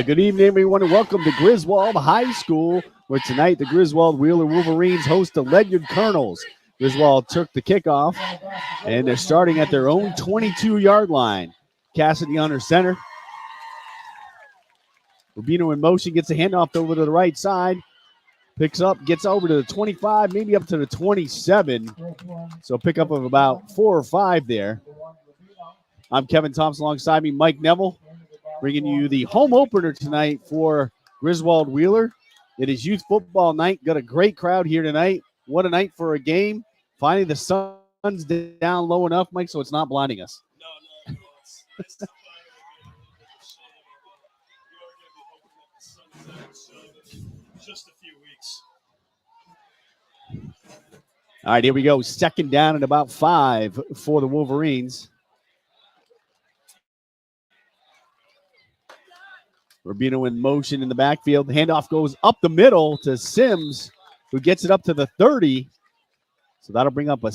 Good evening, everyone, and welcome to Griswold High School, where tonight the Griswold Wheeler Wolverines host the Ledyard Colonels. Griswold took the kickoff, and they're starting at their own 22-yard line. Cassidy under center. Rubino in motion, gets the handoff over to the right side. Picks up, gets over to the 25, maybe up to the 27. So pickup of about 4 or 5 there. I'm Kevin Thompson, alongside me, Mike Neville, bringing you the home opener tonight for Griswold Wheeler. It is youth football night. Got a great crowd here tonight. What a night for a game. Finally, the sun's down low enough, Mike, so it's not blinding us. No. It's too just a few weeks. All right, here we go. Second down and about 5 for the Wolverines. Rubino in motion in the backfield. The handoff goes up the middle to Sims, who gets it up to the 30. So that'll bring up a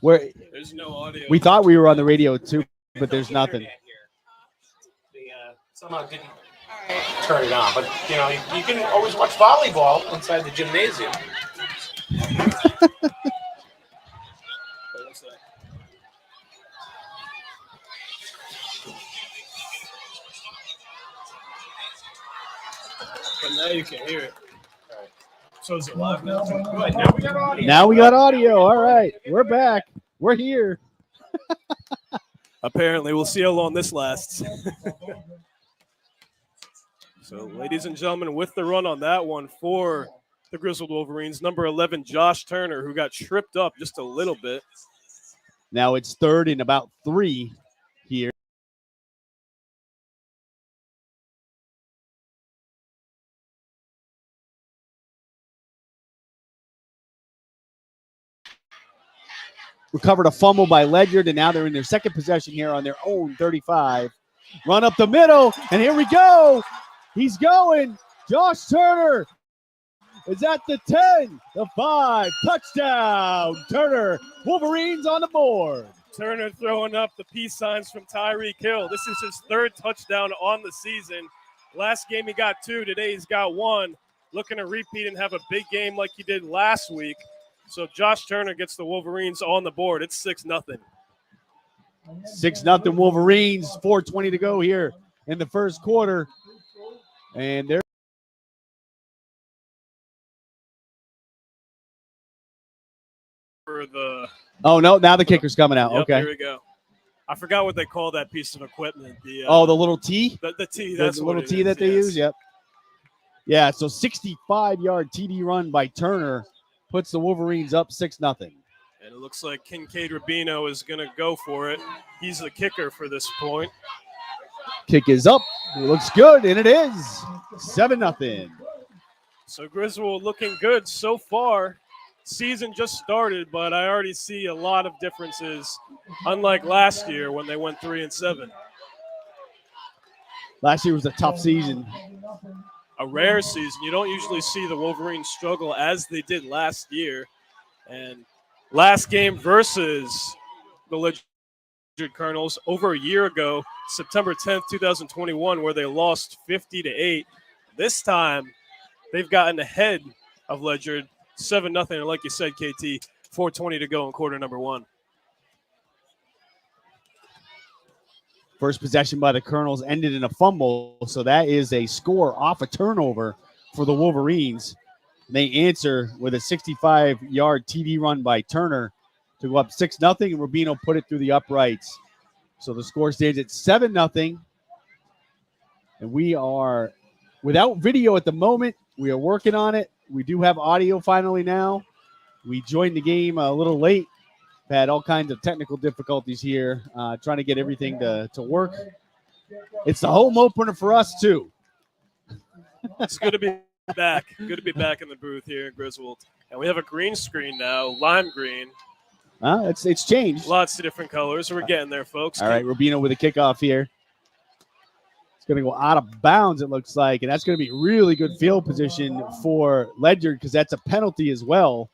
Where There's no audio. we thought we were on the radio too, but there's nothing. Somehow didn't turn it on, but you can always watch volleyball inside the gymnasium. But now you can hear it. So is it live now? Good. Now we got audio. Now we got audio. All right, we're back. We're here. Apparently, we'll see how long this lasts. So, ladies and gentlemen, with the run on that one for the Griswold Wolverines, number 11, Josh Turner, who got tripped up just a little bit. Now it's 3rd and about 3 here. Recovered a fumble by Ledyard, and now they're in their second possession here on their own 35. Run up the middle, and here we go. He's going. Josh Turner is at the 10, the 5, touchdown. Turner, Wolverines on the board. Turner throwing up the peace signs from Tyreek Hill. This is his 3rd touchdown on the season. Last game he got 2. Today he's got 1. Looking to repeat and have a big game like he did last week. So Josh Turner gets the Wolverines on the board. It's 6-0. 6-0 Wolverines. 4:20 to go here in the first quarter. And they're For the oh no, now the kicker's coming out. Yep, Okay. Here we go. I forgot what they call that piece of equipment. The The little T? the T. That's That's the what little it T is, that they yes. use. Yep. Yeah, so 65-yard TD run by Turner puts the Wolverines up 6-0. And it looks like Kincaid Rubino is going to go for it. He's the kicker for this point. Kick is up. It looks good, and it is 7-0. So Griswold looking good so far. Season just started, but I already see a lot of differences, unlike last year when they went 3-7. Last year was a tough season. A rare season. You don't usually see the Wolverines struggle as they did last year. And last game versus the Ledyard Colonels over a year ago, September 10th, 2021, where they lost 50-8. This time, they've gotten ahead of Ledyard 7-0. And like you said, KT, 4:20 to go in quarter number 1. First possession by the Colonels ended in a fumble, so that is a score off a turnover for the Wolverines. They answer with a 65-yard TD run by Turner to go up 6-0, and Rubino put it through the uprights. So the score stays at 7-0, and we are without video at the moment. We are working on it. We do have audio finally now. We joined the game a little late. Had all kinds of technical difficulties here, trying to get everything to work. It's the home opener for us, too. It's good to be back. Good to be back in the booth here in Griswold. And we have a green screen now, lime green. It's changed. Lots of different colors. We're getting there, folks. All right, Rubino with a kickoff here. It's going to go out of bounds, it looks like, and that's going to be really good field position for Ledyard because that's a penalty as well.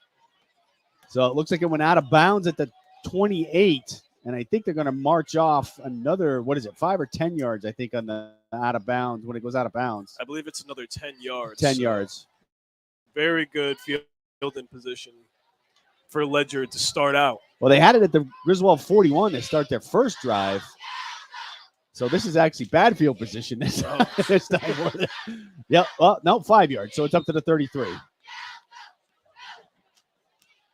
So it looks like it went out of bounds at the 28, and I think they're going to march off another, 5 or 10 yards, I think, on the out of bounds when it goes out of bounds. I believe it's another 10 yards. 10 yards. Very good fielding position for Ledyard to start out. Well, they had it at the Griswold 41 to start their first drive. So this is actually bad field position this time. Yep. Well, no, 5 yards. So it's up to the 33.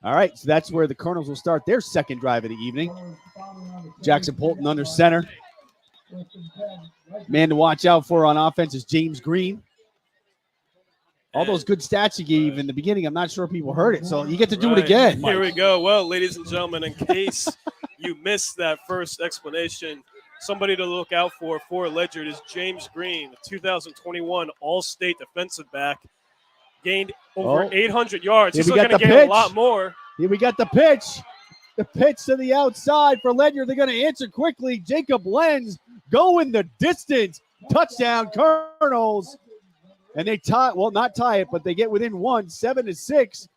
All right, so that's where the Colonels will start their second drive of the evening. Jackson Polton under center. Man to watch out for on offense is James Green. All those good stats you gave in the beginning, I'm not sure people heard it, so you get to do it again. Here we go. Well, ladies and gentlemen, in case you missed that first explanation, somebody to look out for Ledyard is James Green, 2021 All-State defensive back. Gained over 800 yards. He's looking to gain a lot more. Here we got the pitch. The pitch to the outside for Ledyard. They're going to answer quickly. Jacob Lenz going the distance. Touchdown, Colonels. And they tie, well, not tie it, but they get within 1, 7-6.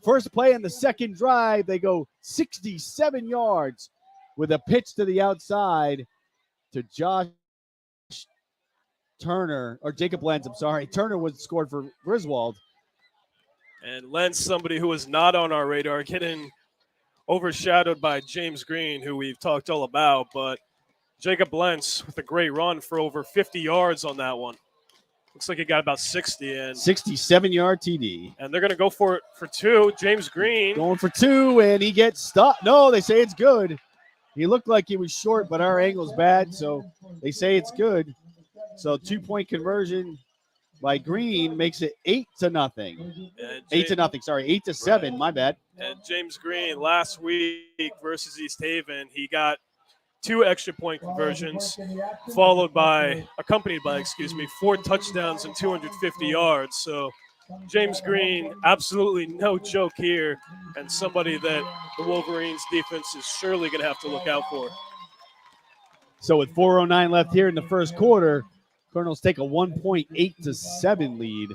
First play in the second drive, they go 67 yards with a pitch to the outside to Josh Turner, or Jacob Lenz, I'm sorry. Turner was scored for Griswold. And Lenz, somebody who was not on our radar, getting overshadowed by James Green, who we've talked all about. But Jacob Lenz with a great run for over 50 yards on that one. Looks like he got about 60. And 67-yard TD. And they're going to go for it for two. James Green. Going for two, and he gets stopped. No, they say it's good. He looked like he was short, but our angle's bad, so they say it's good. So 2-point conversion by Green makes it 8-0. 8-0. Sorry, 8-7. Right. My bad. And James Green last week versus East Haven, he got 2 extra point conversions, accompanied by 4 touchdowns and 250 yards. So James Green, absolutely no joke here, and somebody that the Wolverines defense is surely going to have to look out for. So with 4:09 left here in the first quarter, Colonels take a 1.8-7 lead,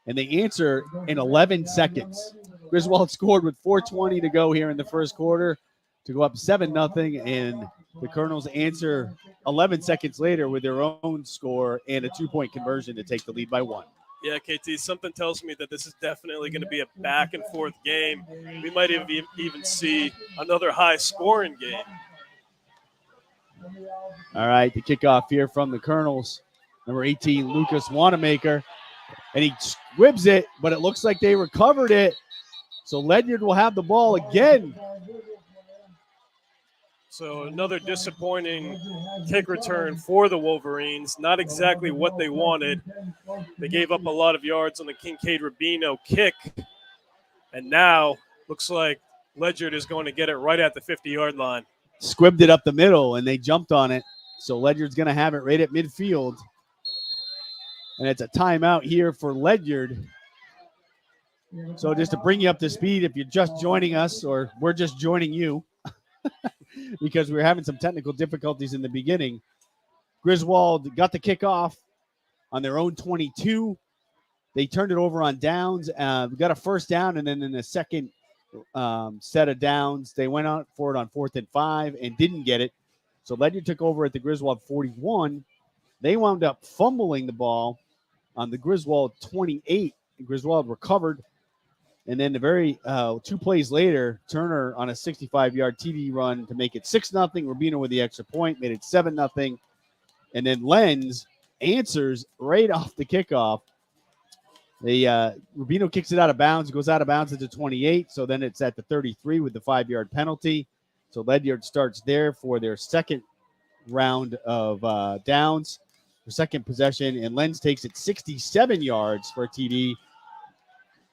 and they answer in 11 seconds. Griswold scored with 4:20 to go here in the first quarter to go up 7-0, and the Colonels answer 11 seconds later with their own score and a 2-point conversion to take the lead by 1. Yeah, KT, something tells me that this is definitely going to be a back-and-forth game. We might even see another high-scoring game. All right, the kickoff here from the Colonels. Number 18, Lucas Wanamaker. And he squibs it, but it looks like they recovered it. So Ledyard will have the ball again. So another disappointing kick return for the Wolverines. Not exactly what they wanted. They gave up a lot of yards on the Kincaid Rubino kick. And now looks like Ledyard is going to get it right at the 50-yard line. Squibbed it up the middle, and they jumped on it. So Ledyard's going to have it right at midfield. And it's a timeout here for Ledyard. So just to bring you up to speed, if you're just joining us, or we're just joining you, because we were having some technical difficulties in the beginning, Griswold got the kickoff on their own 22. They turned it over on downs. We got a first down, and then in the second set of downs, they went out for it on 4th and 5 and didn't get it. So Ledyard took over at the Griswold 41. They wound up fumbling the ball on the Griswold 28. Griswold recovered. And then the very 2 plays later, Turner on a 65-yard TD run to make it 6-0. Rubino with the extra point made it 7-0. And then Lenz answers right off the kickoff. Rubino kicks it out of bounds, goes out of bounds at the 28. So then it's at the 33 with the 5-yard penalty. So Ledyard starts there for their second round of downs, their second possession, and Lenz takes it 67 yards for a TD.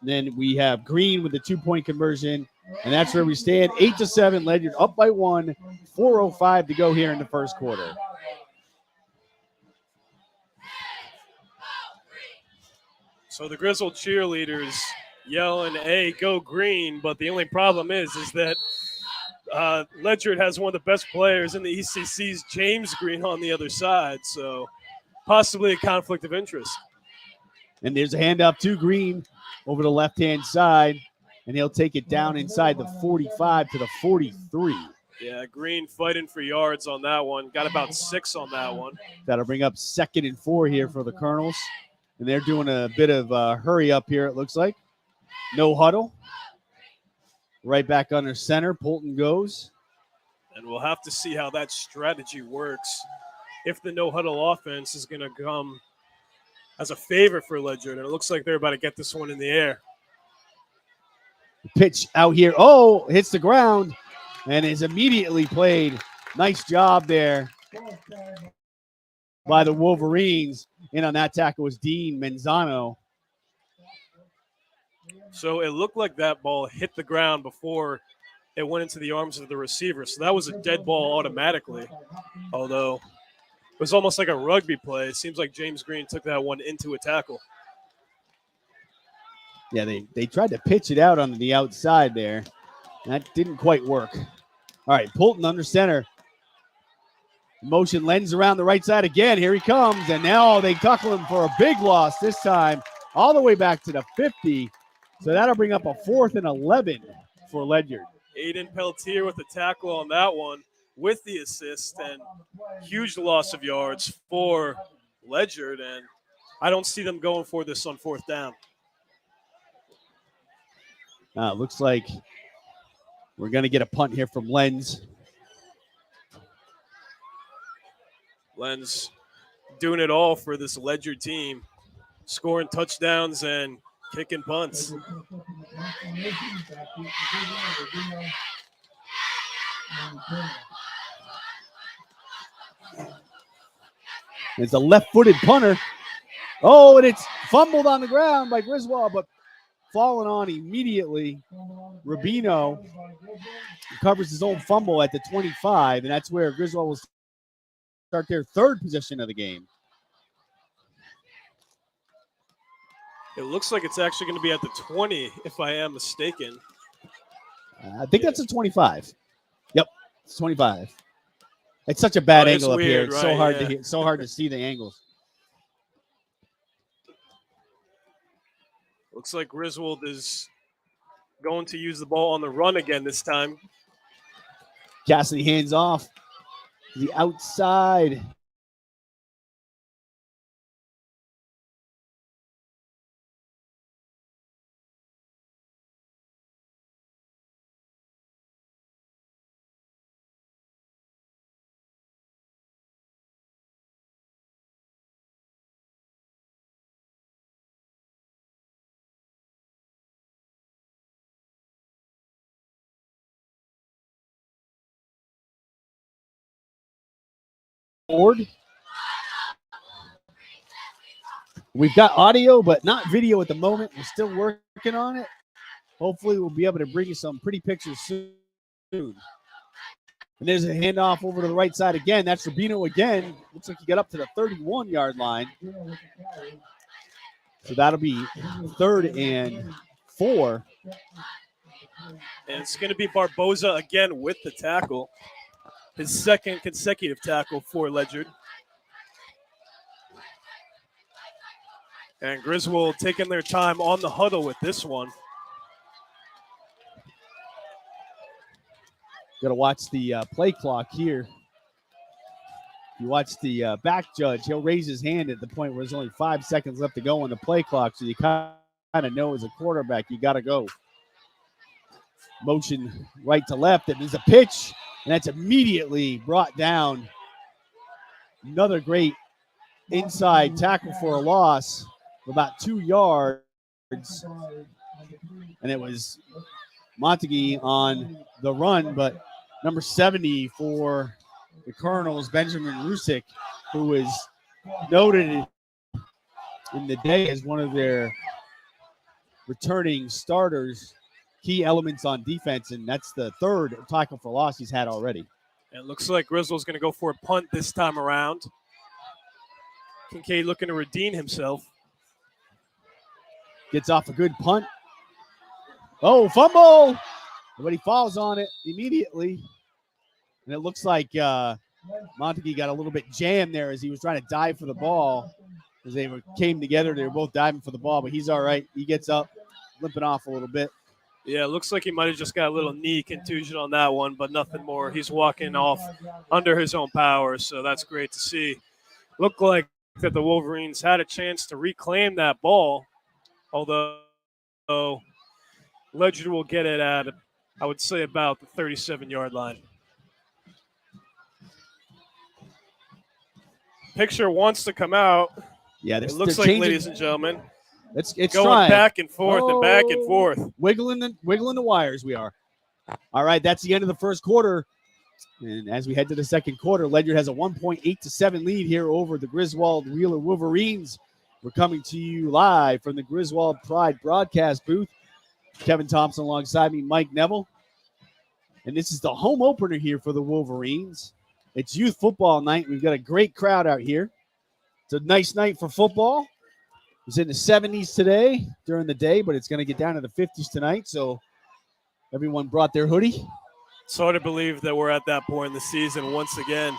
Then we have Green with the 2-point conversion, and that's where we stand. 8-7, Ledyard up by 1, 4:05 to go here in the first quarter. So the Griswold cheerleaders yelling, "Hey, go Green!" But the only problem is that Ledyard has one of the best players in the ECC's James Green on the other side, so possibly a conflict of interest. And there's a handoff to Green over the left-hand side, and he'll take it down inside the 45 to the 43. Yeah, Green fighting for yards on that one. Got about 6 on that one. That'll bring up 2nd and 4 here for the Colonels. And they're doing a bit of hurry up here, it looks like. No huddle. Right back under center. Polton goes. And we'll have to see how that strategy works. If the no-huddle offense is going to come as a favor for Ledyard. And it looks like they're about to get this one in the air. Pitch out here. Oh, hits the ground and is immediately played. Nice job there by the Wolverines. In on that tackle was Dean Menzano. So it looked like that ball hit the ground before it went into the arms of the receiver. So that was a dead ball automatically, although it was almost like a rugby play. It seems like James Green took that one into a tackle. Yeah, they tried to pitch it out on the outside there. That didn't quite work. All right, Polton under center. Motion Lenz around the right side again. Here he comes, and now they tackle him for a big loss this time, all the way back to the 50. So that'll bring up a 4th and 11 for Ledyard. Aiden Pelletier with the tackle on that one with the assist, and huge loss of yards for Ledyard, and I don't see them going for this on 4th down. Looks like we're going to get a punt here from Lenz. Lenz doing it all for this Ledyard team, scoring touchdowns and kicking punts. It's a left-footed punter. Oh, and it's fumbled on the ground by Griswold, but fallen on immediately. Rubino recovers his own fumble at the 25, and that's where Griswold will start their 3rd possession of the game. It looks like it's actually going to be at the 20, if I am mistaken. I think that's a 25. Yep, it's 25. It's such a bad angle weird, up here. It's right? so hard to hear, so hard to see the angles. Looks like Griswold is going to use the ball on the run again this time. Cassidy hands off to the outside. Board. We've got audio, but not video at the moment. We're still working on it. Hopefully, we'll be able to bring you some pretty pictures soon. And there's a handoff over to the right side again. That's Rubino again. Looks like he got up to the 31-yard line. So that'll be 3rd and 4. And it's going to be Barboza again with the tackle. His 2nd consecutive tackle for Ledyard. And Griswold taking their time on the huddle with this one. Got to watch the play clock here. You watch the back judge. He'll raise his hand at the point where there's only 5 seconds left to go on the play clock. So you kind of know as a quarterback, you got to go. Motion right to left. And there's a pitch. And that's immediately brought down. Another great inside tackle for a loss of about 2 yards. And it was Montague on the run, but number 70 for the Colonels, Benjamin Rusick, who was noted in the day as one of their returning starters, key elements on defense, and that's the 3rd tackle for loss he's had already. It looks like Griswold's going to go for a punt this time around. Kincaid looking to redeem himself. Gets off a good punt. Oh, fumble! But he falls on it immediately. And it looks like Montague got a little bit jammed there as he was trying to dive for the ball. As they came together, they were both diving for the ball, but he's all right. He gets up, limping off a little bit. Yeah, it looks like he might have just got a little knee contusion on that one, but nothing more. He's walking off under his own power, so that's great to see. Looked like that the Wolverines had a chance to reclaim that ball, although Ledyard will get it at, I would say, about the 37-yard line. Picture wants to come out. Yeah, it looks like, ladies and gentlemen, it's going trying. back and forth and back and forth. Wiggling the wires we are. All right, that's the end of the first quarter. And as we head to the second quarter, Ledyard has a 1.8-7 lead here over the Griswold Wheeler Wolverines. We're coming to you live from the Griswold Pride broadcast booth. Kevin Thompson alongside me, Mike Neville. And this is the home opener here for the Wolverines. It's youth football night. We've got a great crowd out here. It's a nice night for football. It's in the 70s today during the day, but it's going to get down to the 50s tonight. So everyone brought their hoodie. It's hard to believe that we're at that point in the season once again.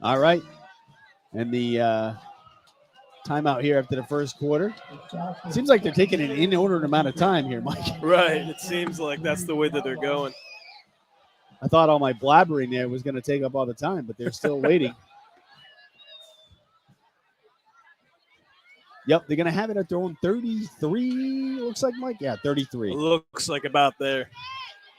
All right. And the timeout here after the first quarter. Seems like they're taking an inordinate amount of time here, Mike. Right. It seems like that's the way that they're going. I thought all my blabbering there was going to take up all the time, but they're still waiting. Yep, they're going to have it at their own 33, looks like, Mike. Yeah, 33. Looks like about there.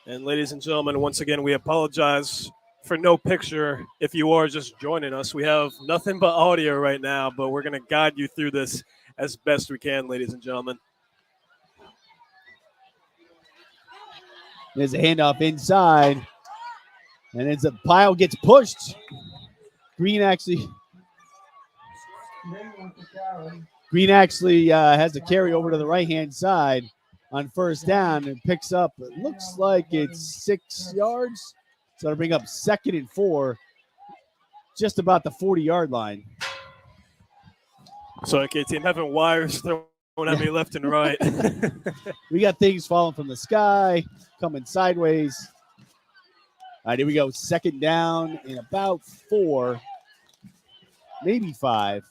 And ladies and gentlemen, once again, we apologize for no picture if you are just joining us. We have nothing but audio right now, but we're going to guide you through this as best we can, ladies and gentlemen. There's a handoff inside. And as the pile gets pushed, Green actually has a carry over to the right-hand side on first down and picks up, it looks like it's 6 yards. So it'll bring up 2nd and 4, just about the 40-yard line. So, okay, team, having wires thrown at me left and right. We got things falling from the sky, coming sideways. All right, here we go. 2nd down in about 4, maybe 5.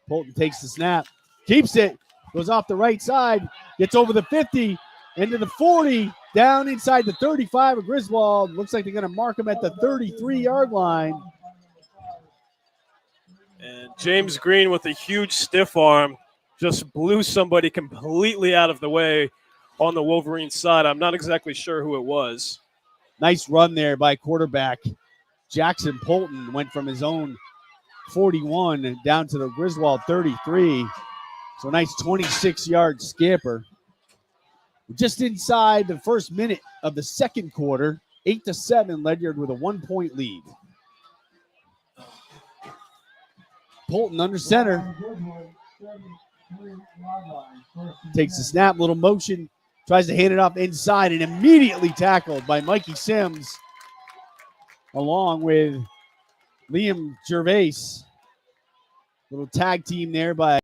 Polton takes the snap, keeps it, goes off the right side, gets over the 50, into the 40, down inside the 35 of Griswold. Looks like they're going to mark him at the 33-yard line. And James Green with a huge stiff arm just blew somebody completely out of the way on the Wolverine side. I'm not exactly sure who it was. Nice run there by quarterback Jackson Polton. Went from his own 41 down to the Griswold 33. So a nice 26-yard scamper. Just inside the first minute of the second quarter, 8-7, Ledyard with a 1-point lead. Polton under center. Takes the snap, little motion, tries to hand it off inside, and immediately tackled by Mikey Sims along with Liam Gervais. Little tag team there by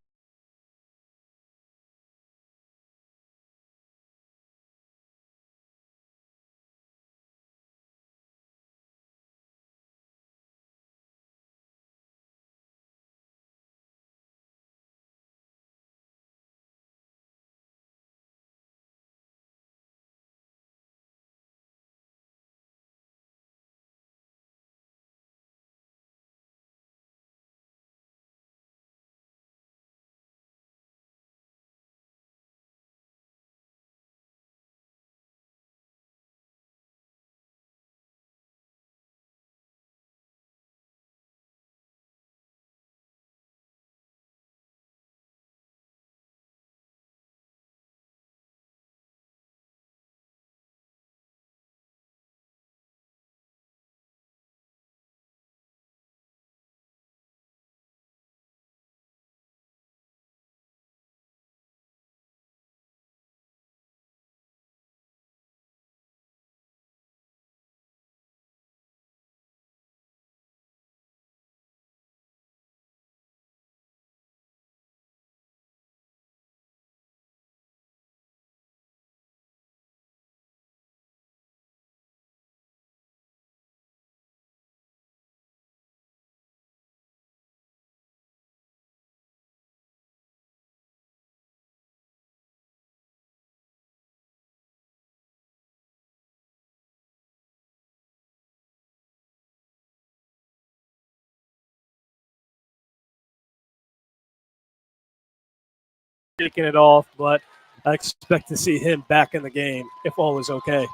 Taking it off, but I expect to see him back in the game if all is okay.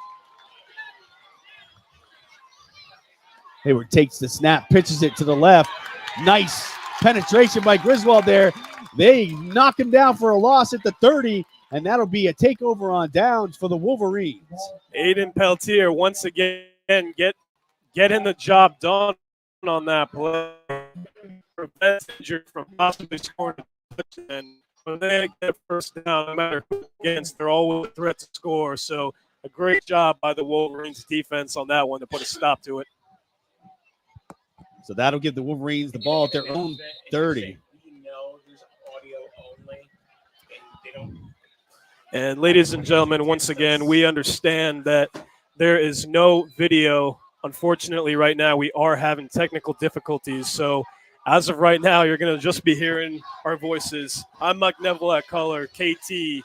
Hayward takes the snap, pitches it to the left. Nice penetration by Griswold there. They knock him down for a loss at the 30, and that'll be a takeover on downs for the Wolverines. Aiden Peltier once again getting the job done on that play. Prevents injured from possibly scoring a touchdown. When they get first down, no matter who against, they're always a threat to score. So a great job by the Wolverines defense on that one to put a stop to it. So that'll give the Wolverines the ball at their own 30. And ladies and gentlemen, once again, we understand that there is no video. Unfortunately, right now, we are having technical difficulties. So as of right now, you're going to just be hearing our voices. I'm Mike Neville at color, KT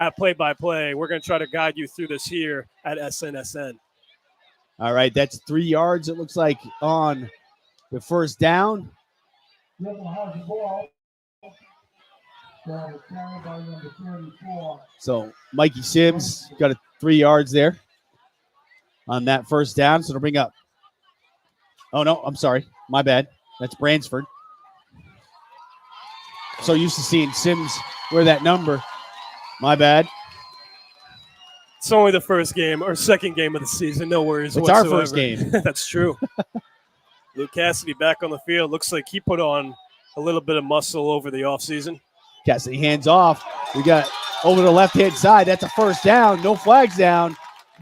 at play-by-play. We're going to try to guide you through this here at SNSN. All right, that's 3 yards, it looks like, on the first down. So Mikey Sims got a 3 yards there on that first down. So it'll bring up. Oh, no, I'm sorry. My bad. That's Bransford. So used to seeing Sims wear that number. My bad. It's only the first game or second game of the season. No worries It's whatsoever. our first game. That's true. Luke Cassidy back on the field. Looks like he put on a little bit of muscle over the offseason. Cassidy hands off. We got over the left-hand side. That's a first down. No flags down.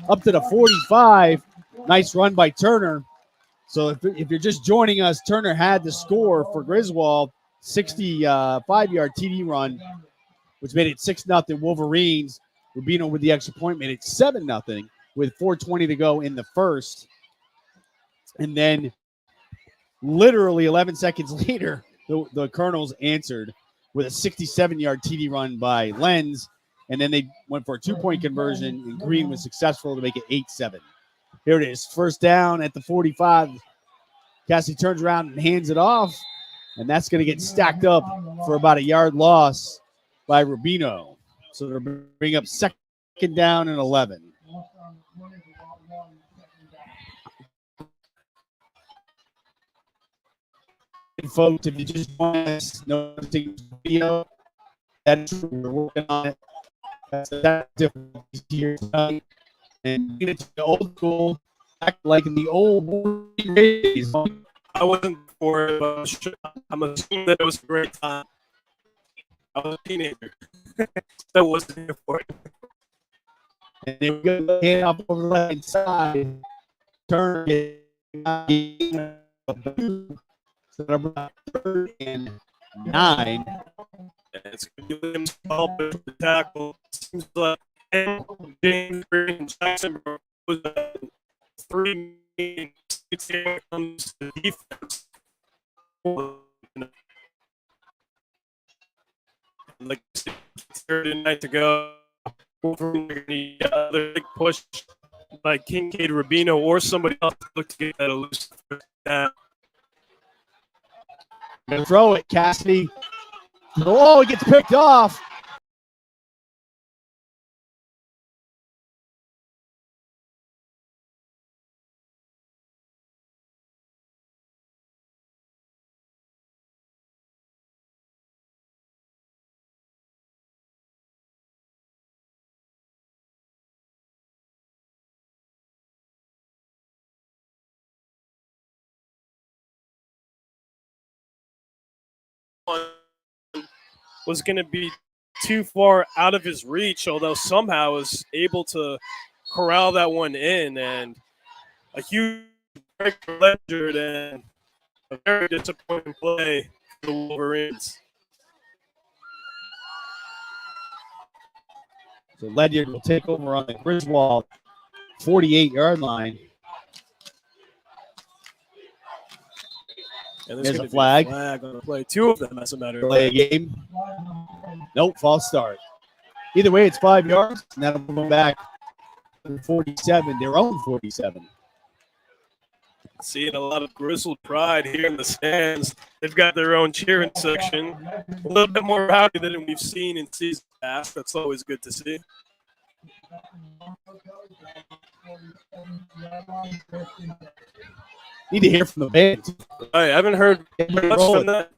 Up to the 45. Nice run by Turner. So if you're just joining us, Turner had the score for Griswold, 65-yard TD run, which made it 6-0 Wolverines. Rubino with the extra point made it 7-0 with 4:20 to go in the first. And then literally 11 seconds later, the Colonels answered with a 67-yard TD run by Lenz. And then they went for a 2-point conversion, and Green was successful to make it 8-7. Here it is, first down at the 45. Cassie turns around and hands it off, and that's going to get stacked up for about a yard loss by Rubino. So they'll bring up second down and 11. And folks, if you just want us noticing video, that's what we're working on it. That's difficulties here tonight. And get it to the old school, act like in the old days. I wasn't for it, but I'm assuming that it was a great time. I was a teenager. That wasn't here for it. And then we got the hand off over the right side. Turn it. Third and 9. It's going to be Williams helping the tackle. Seems like James Green and Jackson was 3 when it comes to defense. Like third and 9 to go. Another big push by Kincaid, Rubino, or somebody else to look to get that loose. Gonna throw it, Cassidy. Oh, it gets picked off. Was going to be too far out of his reach, although somehow was able to corral that one in, and a huge break for Ledyard and a very disappointing play for the Wolverines. So Ledyard will take over on the Griswold 48-yard line. And there's a flag. On the play. 2 of them, as a matter of Play a fact. game. Nope, false start. Either way, it's 5 yards, and that'll move them back to 47, their own 47. Seeing a lot of Griswold pride here in the stands. They've got their own cheering section. A little bit more rowdy than we've seen in seasons past. That's always good to see. Need to hear from the band. I haven't heard much from that.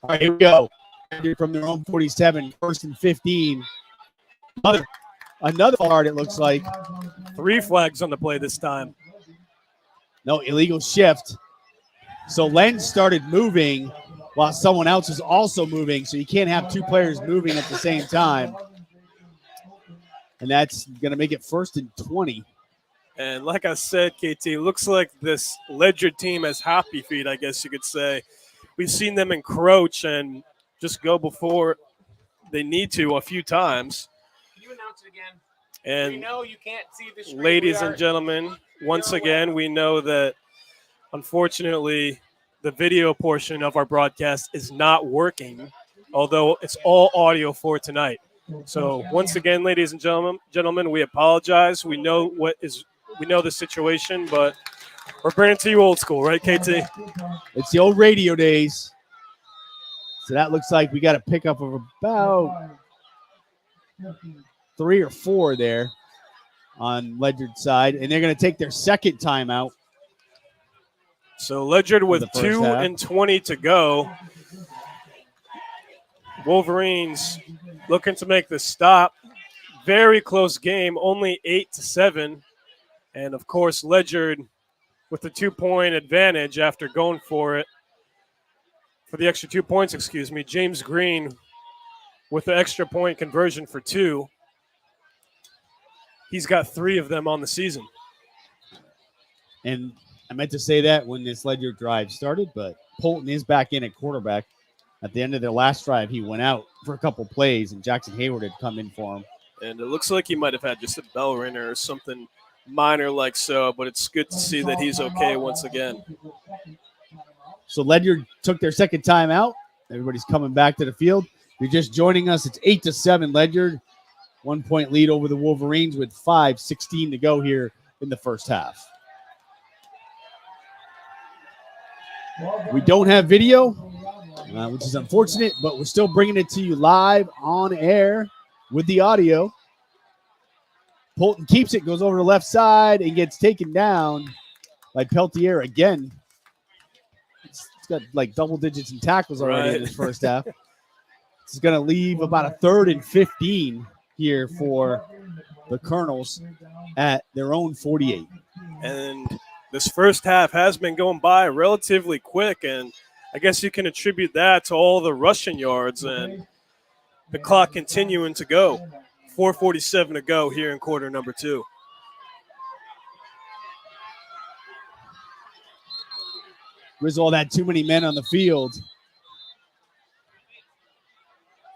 All right, here we go. From their own 47, first and 15. Another card, it looks like. 3 flags on the play this time. No, illegal shift. So Lenz started moving while someone else is also moving, so you can't have 2 players moving at the same time. And that's going to make it first and 20. And like I said, KT, looks like this Ledyard team has happy feet, I guess you could say. We've seen them encroach and just go before they need to a few times. Can you announce it again? And we know you can't see the screen. ladies and gentlemen, once again, we know that unfortunately the video portion of our broadcast is not working, although it's all audio for tonight. So once again, ladies and gentlemen, we apologize. We know the situation, but we're bringing it to you old school, right, KT? It's the old radio days. So that looks like we got a pickup of about 3 or 4 there on Ledyard's side, and they're going to take their second timeout. So Ledyard with 2:20 to go. Wolverines looking to make the stop. Very close game, only 8-7. And, of course, Ledyard with the 2-point advantage after going for it. For the extra 2 points, James Green with the extra point conversion for 2. He's got 3 of them on the season. And I meant to say that when this Ledyard drive started, but Polton is back in at quarterback. At the end of their last drive, he went out for a couple plays, and Jackson Hayward had come in for him. And it looks like he might have had just a bell ringer or something minor like so, but it's good to see that he's okay once again. So Ledyard took their second timeout. Everybody's coming back to the field. If you're just joining us, it's 8-7 Ledyard. 1-point lead over the Wolverines with 5:16 to go here in the first half. We don't have video, which is unfortunate, but we're still bringing it to you live on air with the audio. Polton keeps it, goes over to the left side, and gets taken down by Peltier again. It's got like double digits in tackles already in this first half. It's going to leave about a 3rd and 15 here for the Colonels at their own 48. And this first half has been going by relatively quick, and I guess you can attribute that to all the rushing yards and the clock continuing to go. 4:47 to go here in quarter number 2. Griswold had too many men on the field.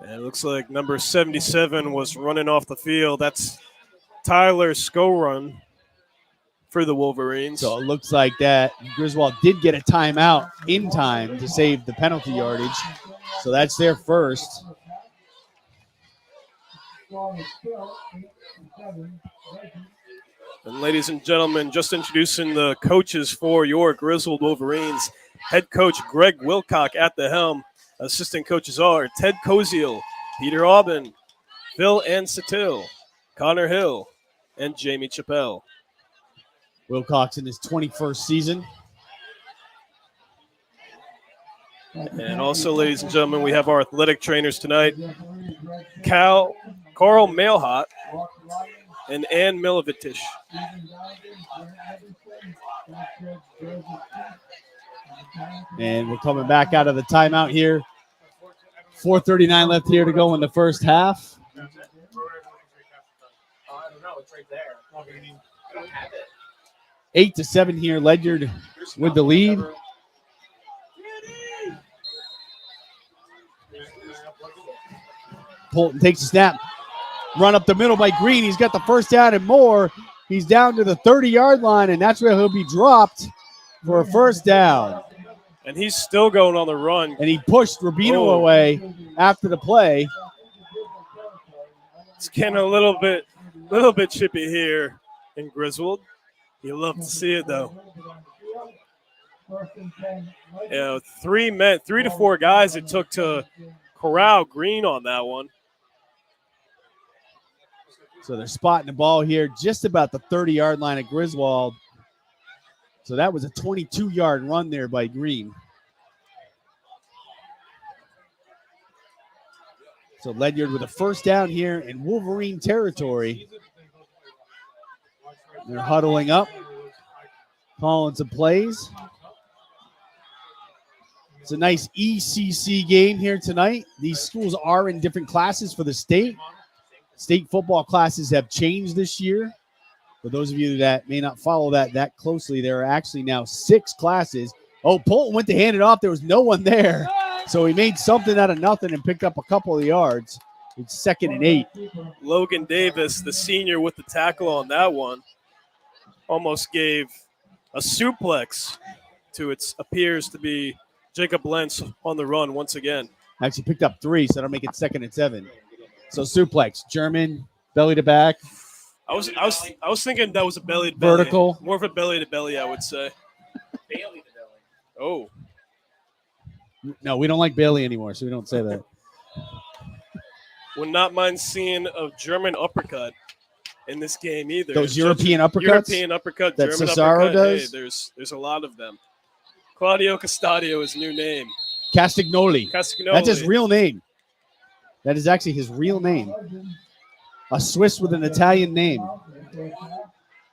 And it looks like number 77 was running off the field. That's Tyler Skorun for the Wolverines. So it looks like that Griswold did get a timeout in time to save the penalty yardage. So that's their first. And ladies and gentlemen, just introducing the coaches for your Griswold Wolverines. Head coach Greg Wilcock at the helm. Assistant coaches are Ted Koziel, Peter Aubin, Phil Ansatil, Connor Hill, and Jamie Chappelle. Wilcox in his 21st season. And also, ladies and gentlemen, we have our athletic trainers tonight. Carl Mailhot and Ann Milovitish. And we're coming back out of the timeout here. 4:39 left here to go in the first half. I don't know. It's right there. I don't have it. 8-7 here. Ledyard with the lead. Polton takes a snap. Run up the middle by Green. He's got the first down and more. He's down to the 30-yard line, and that's where he'll be dropped for a first down. And he's still going on the run. And he pushed Rubino away after the play. It's getting a little bit chippy here in Griswold. You love to see it, though. You know, 3 to 4 guys it took to corral Green on that one. So they're spotting the ball here just about the 30-yard line of Griswold. So that was a 22-yard run there by Green. So Ledyard with a first down here in Wolverine territory. They're huddling up, calling some plays. It's a nice ECC game here tonight. These schools are in different classes for the state. State football classes have changed this year. For those of you that may not follow that closely, there are actually now 6 classes. Oh, Polton went to hand it off. There was no one there. So he made something out of nothing and picked up a couple of yards. It's 2nd and 8. Logan Davis, the senior, with the tackle on that one, almost gave a suplex to it appears to be Jacob Lentz on the run once again. Actually picked up 3, so that'll make it 2nd and 7. So suplex, German, belly to back. I was thinking that was a belly to belly. Vertical. More of a belly to belly, I would say. Bailey to belly. Oh. No, we don't like Bailey anymore, so we don't say that. Would not mind seeing a German uppercut in this game either. Those European uppercuts? European uppercut, that German Cesaro uppercut. does? Hey, there's a lot of them. Claudio Castadio is new name. Castagnoli. Castagnoli. That's his real name. That is actually his real name. A Swiss with an Italian name.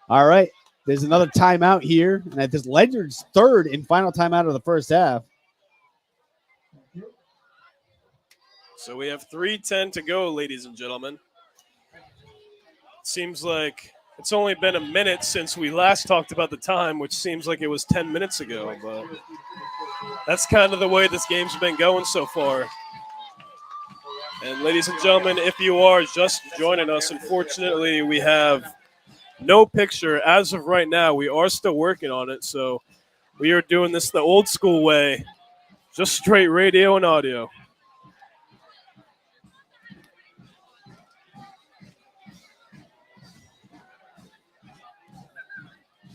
All right. There's another timeout here. And that is Ledyard's 3rd and final timeout of the first half. So we have 3:10 to go, ladies and gentlemen. Seems like it's only been a minute since we last talked about the time, which seems like it was 10 minutes ago. But that's kind of the way this game's been going so far. And ladies and gentlemen, if you are just joining us, unfortunately, we have no picture as of right now. We are still working on it, so we are doing this the old school way, just straight radio and audio.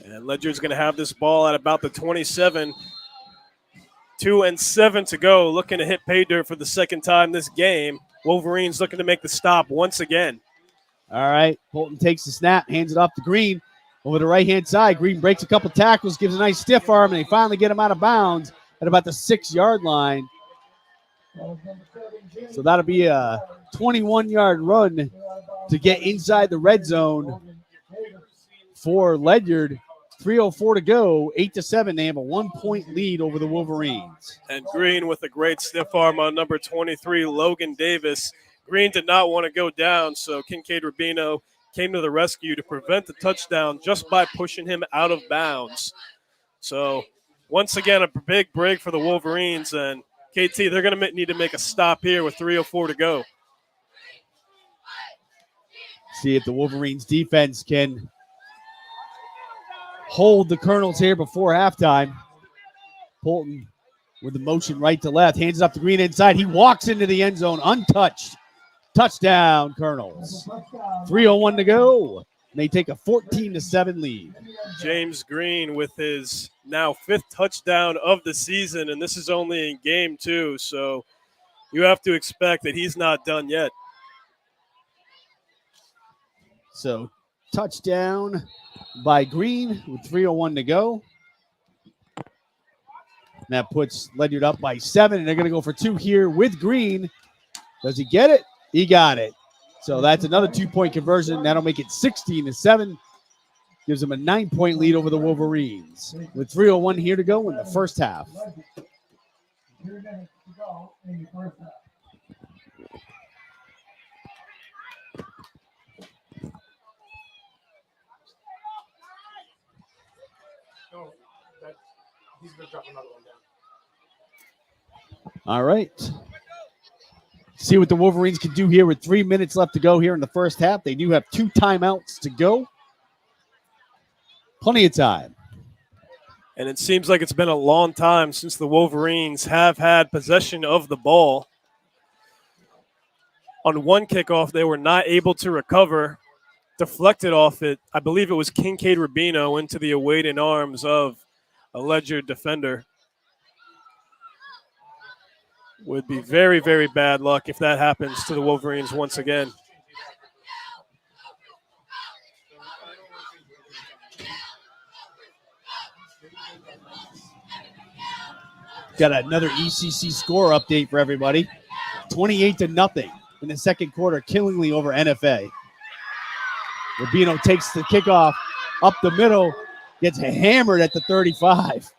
And Ledyard's going to have this ball at about the 27. 2:07 to go, looking to hit pay dirt for the 2nd time this game. Wolverines looking to make the stop once again. All right. Bolton takes the snap, hands it off to Green over the right-hand side. Green breaks a couple tackles, gives a nice stiff arm, and they finally get him out of bounds at about the 6-yard line. So that'll be a 21-yard run to get inside the red zone for Ledyard. 3:04 to go, 8-7. They have a 1-point lead over the Wolverines. And Green with a great stiff arm on number 23, Logan Davis. Green did not want to go down, so Kincaid Rubino came to the rescue to prevent the touchdown just by pushing him out of bounds. So once again, a big break for the Wolverines, and KT, they're going to need to make a stop here with 3:04 to go. See if the Wolverines defense can hold the Colonels here before halftime. Bolton with the motion right to left, hands it up to Green inside. He walks into the end zone untouched. Touchdown, Colonels. 3:01 to go. And they take a 14-7 lead. James Green with his now 5th touchdown of the season, and this is only in game 2, so you have to expect that he's not done yet. So touchdown by Green with 3:01 to go. And that puts Ledyard up by 7, and they're going to go for 2 here with Green. Does he get it? He got it. So that's another 2-point conversion. That'll make it 16-7. Gives them a 9-point lead over the Wolverines. With 3:01 here to go in the first half. He's going to drop another one down. All right. See what the Wolverines can do here with 3 minutes left to go here in the first half. They do have 2 timeouts to go. Plenty of time. And it seems like it's been a long time since the Wolverines have had possession of the ball. On one kickoff, they were not able to recover. Deflected off it. I believe it was Kincaid Rubino into the awaiting arms of a Ledyard defender. Would be very, very bad luck if that happens to the Wolverines once again. Got another ECC score update for everybody. 28-0 in the second quarter, killingly over NFA. Rubino takes the kickoff up the middle, gets hammered at the 35.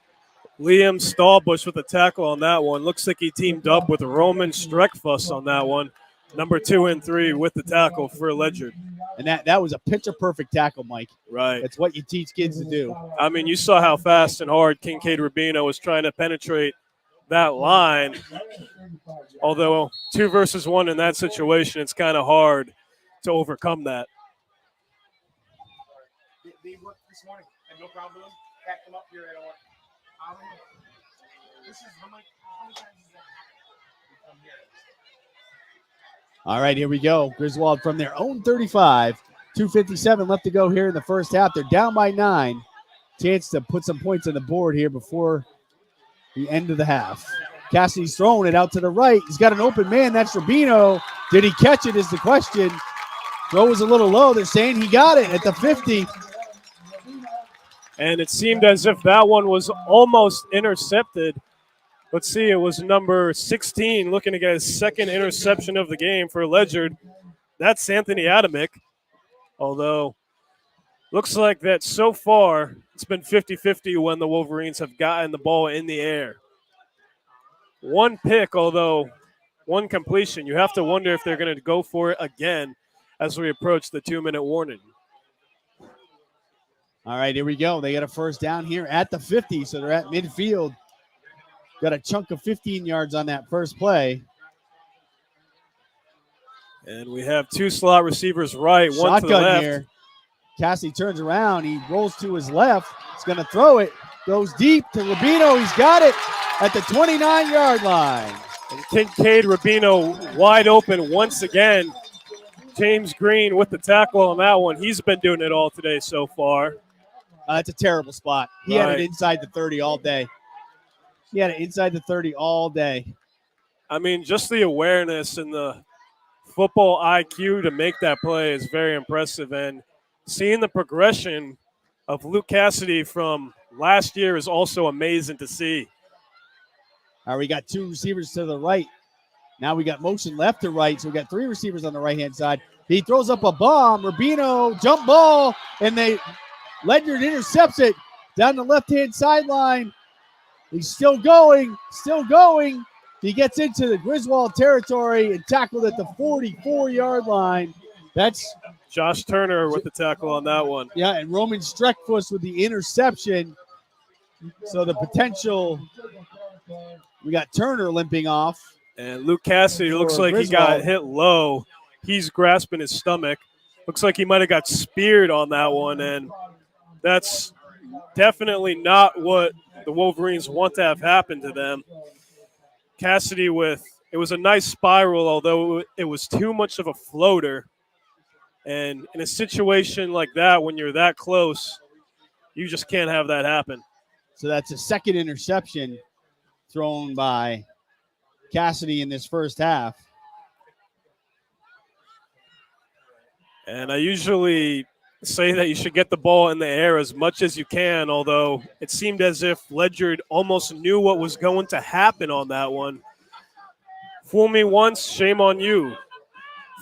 Liam Stallbush with a tackle on that one. Looks like he teamed up with Roman Streckfuss on that one. Number 2 and 3 with the tackle for Ledyard. And that was a picture-perfect tackle, Mike. Right. That's what you teach kids to do. I mean, you saw how fast and hard Kincaid Rubino was trying to penetrate that line. Although 2 versus 1 in that situation, it's kind of hard to overcome that. They worked this morning. Had no problem. Packed them up here at all. This is how many times has that happened? All right, here we go. Griswold from their own 35. 2:57 left to go here in the first half. They're down by 9. Chance to put some points on the board here before the end of the half. Cassidy's throwing it out to the right. He's got an open man. That's Rubino. Did he catch it is the question. Throw was a little low. They're saying he got it at the 50. And it seemed as if that one was almost intercepted. Let's see, it was number 16 looking to get his second interception of the game for Ledyard. That's Anthony Adamick. Although, looks like that so far, it's been 50-50 when the Wolverines have gotten the ball in the air. One pick, although one completion. You have to wonder if they're going to go for it again as we approach the 2-minute warning. All right, here we go. They got a first down here at the 50, so they're at midfield. Got a chunk of 15 yards on that first play. And we have 2 slot receivers right, one to the Shotgun left. here. Cassidy turns around. He rolls to his left. He's going to throw it. Goes deep to Rubino. He's got it at the 29-yard line. And Kincaid Rubino wide open once again. James Green with the tackle on that one. He's been doing it all today so far. It's a terrible spot. He had it inside the 30 all day. He had it inside the 30 all day. I mean, just the awareness and the football IQ to make that play is very impressive. And seeing the progression of Luke Cassidy from last year is also amazing to see. All right, we got 2 receivers to the right. Now we got motion left to right, so we got 3 receivers on the right-hand side. He throws up a bomb. Rubino, jump ball, and Ledyard intercepts it down the left-hand sideline. He's still going. He gets into the Griswold territory and tackled at the 44-yard line. That's Josh Turner with the tackle on that one. Yeah, and Roman Streckfuss with the interception. So the potential, we got Turner limping off. And Luke Cassidy looks like he got hit low. He's grasping his stomach. Looks like he might have got speared on that one, and that's definitely not what the Wolverines want to have happen to them. Cassidy it was a nice spiral, although it was too much of a floater. And in a situation like that, when you're that close, you just can't have that happen. So that's a second interception thrown by Cassidy in this first half. And I usually say that you should get the ball in the air as much as you can, although it seemed as if Ledyard almost knew what was going to happen on that one. Fool me once, shame on you.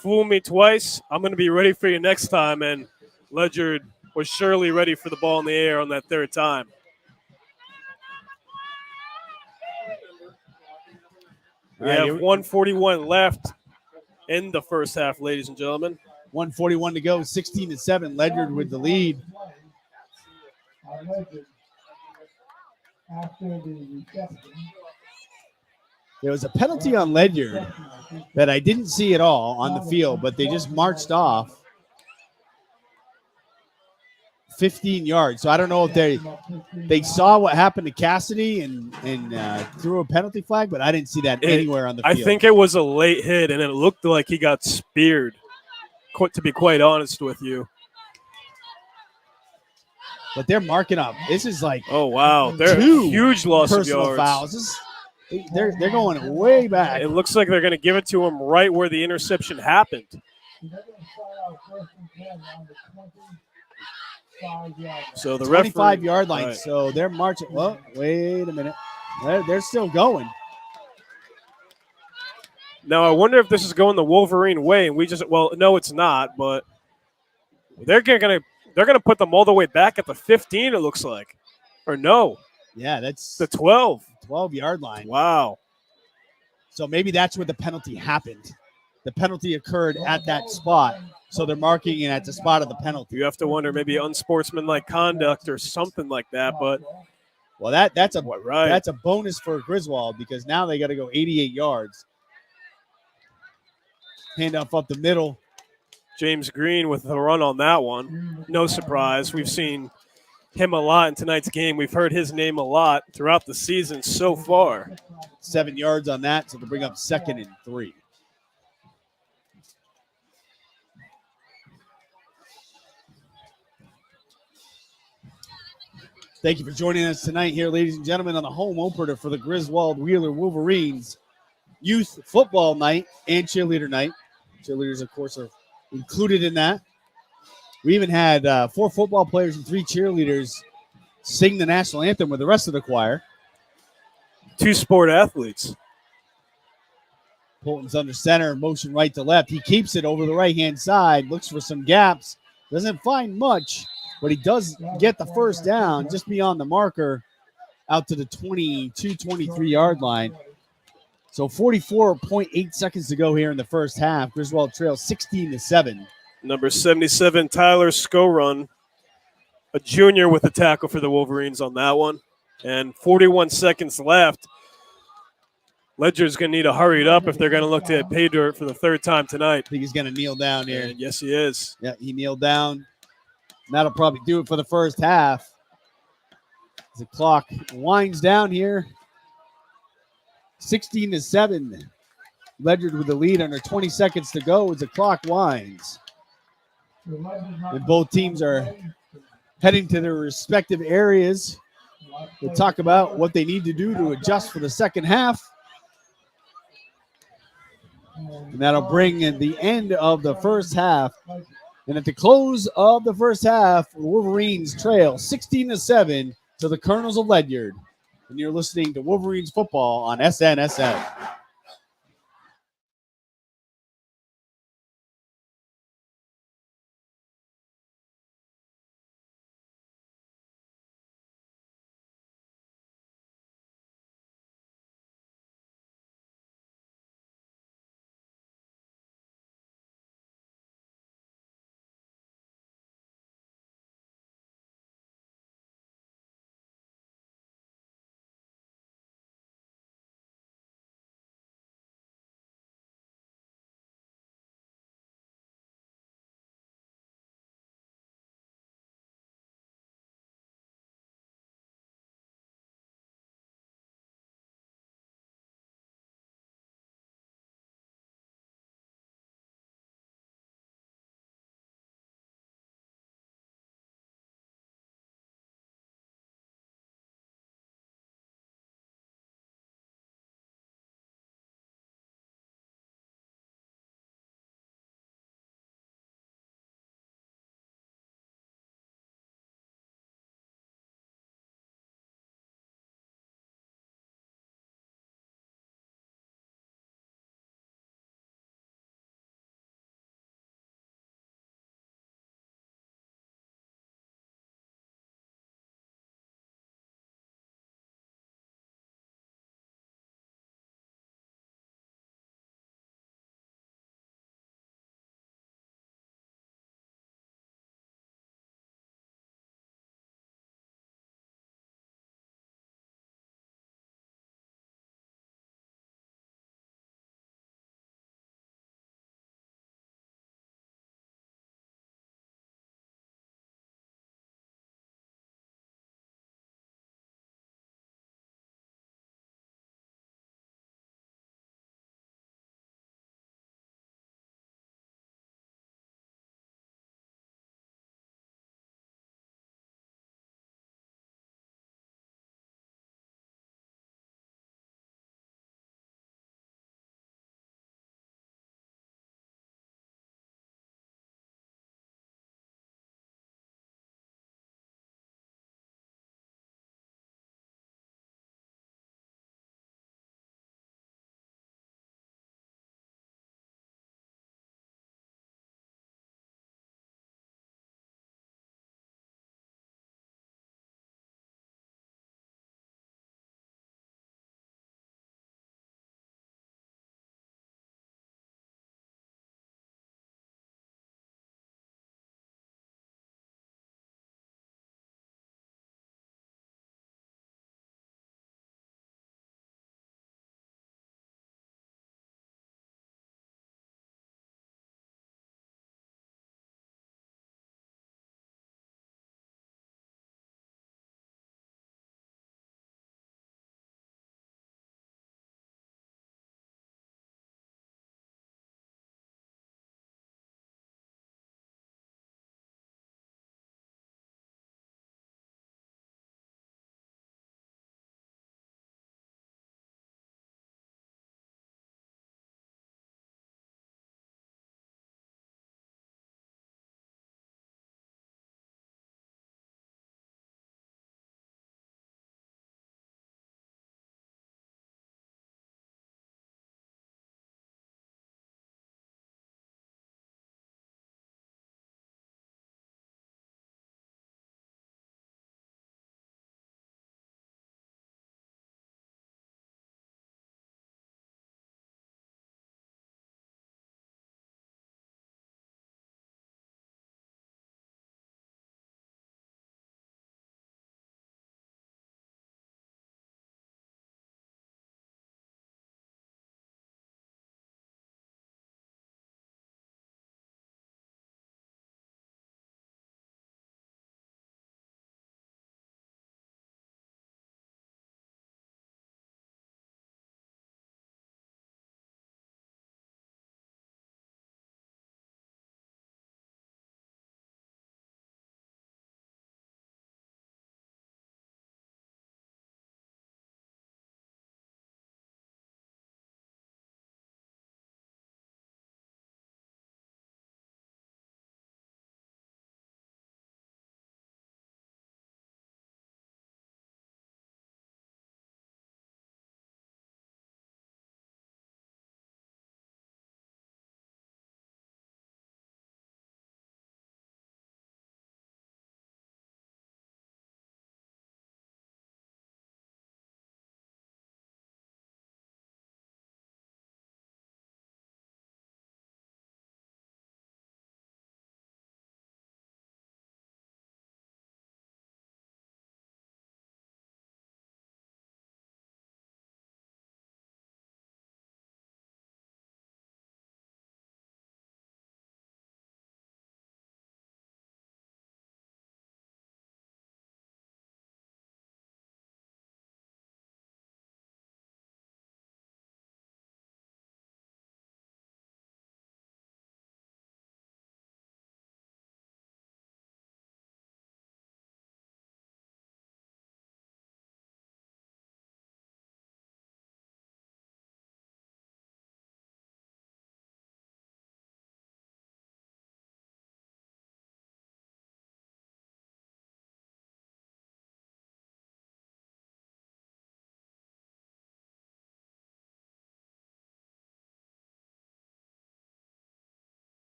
Fool me twice, I'm going to be ready for you next time. And Ledyard was surely ready for the ball in the air on that third time. We have 1:41 left in the first half, ladies and gentlemen. 1:41 to go, 16-7. Ledyard with the lead. There was a penalty on Ledyard that I didn't see at all on the field, but they just marched off 15 yards. So I don't know if they saw what happened to Cassidy and threw a penalty flag, but I didn't see that anywhere on the field. I think it was a late hit, and it looked like he got speared, to be quite honest with you. But they're marking up. This is like they're huge loss of yards. Fouls. They're going way back. It looks like they're going to give it to him right where the interception happened. So the 25-yard line. Right. So they're marching. Well, wait a minute. They're still going. Now I wonder if this is going the Wolverine way, and no, it's not. But they're gonna put them all the way back at the 15. It looks like, or no? Yeah, that's the 12. 12-yard line. Wow. So maybe that's where the penalty happened. The penalty occurred at that spot. So they're marking it at the spot of the penalty. You have to wonder maybe unsportsmanlike conduct or something like that. But Well, that's Right. a bonus for Griswold because now they got to go 88 yards. Handoff up the middle. James Green with the run on that one. No surprise. We've seen him a lot in tonight's game. We've heard his name a lot throughout the season so far. 7 yards on that, so to bring up 2nd and 3. Thank you for joining us tonight here, ladies and gentlemen, on the home opener for the Griswold Wheeler Wolverines Youth Football Night and Cheerleader Night. Cheerleaders, of course, are included in that. We even had 4 football players and 3 cheerleaders sing the national anthem with the rest of the choir. 2 sport athletes. Polton's under center, motion right to left. He keeps it over the right-hand side, looks for some gaps, doesn't find much, but he does get the first down just beyond the marker out to the 22, 23-yard line. So 44.8 seconds to go here in the first half. Griswold trails 16-7. Number 77, Tyler Skorun, a junior with a tackle for the Wolverines on that one. And 41 seconds left. Ledyard's going to need to hurry it up if they're going to look to get pay dirt for the 3rd time tonight. I think he's going to kneel down here. And yes, he is. Yeah, he kneeled down. And that'll probably do it for the first half. As the clock winds down here. 16-7. Ledyard with the lead under 20 seconds to go as the clock winds. And both teams are heading to their respective areas to talk about what they need to do to adjust for the second half. And that'll bring in the end of the first half. And at the close of the first half, the Wolverines trail 16-7 to the Colonels of Ledyard. And you're listening to Wolverines football on SNSN.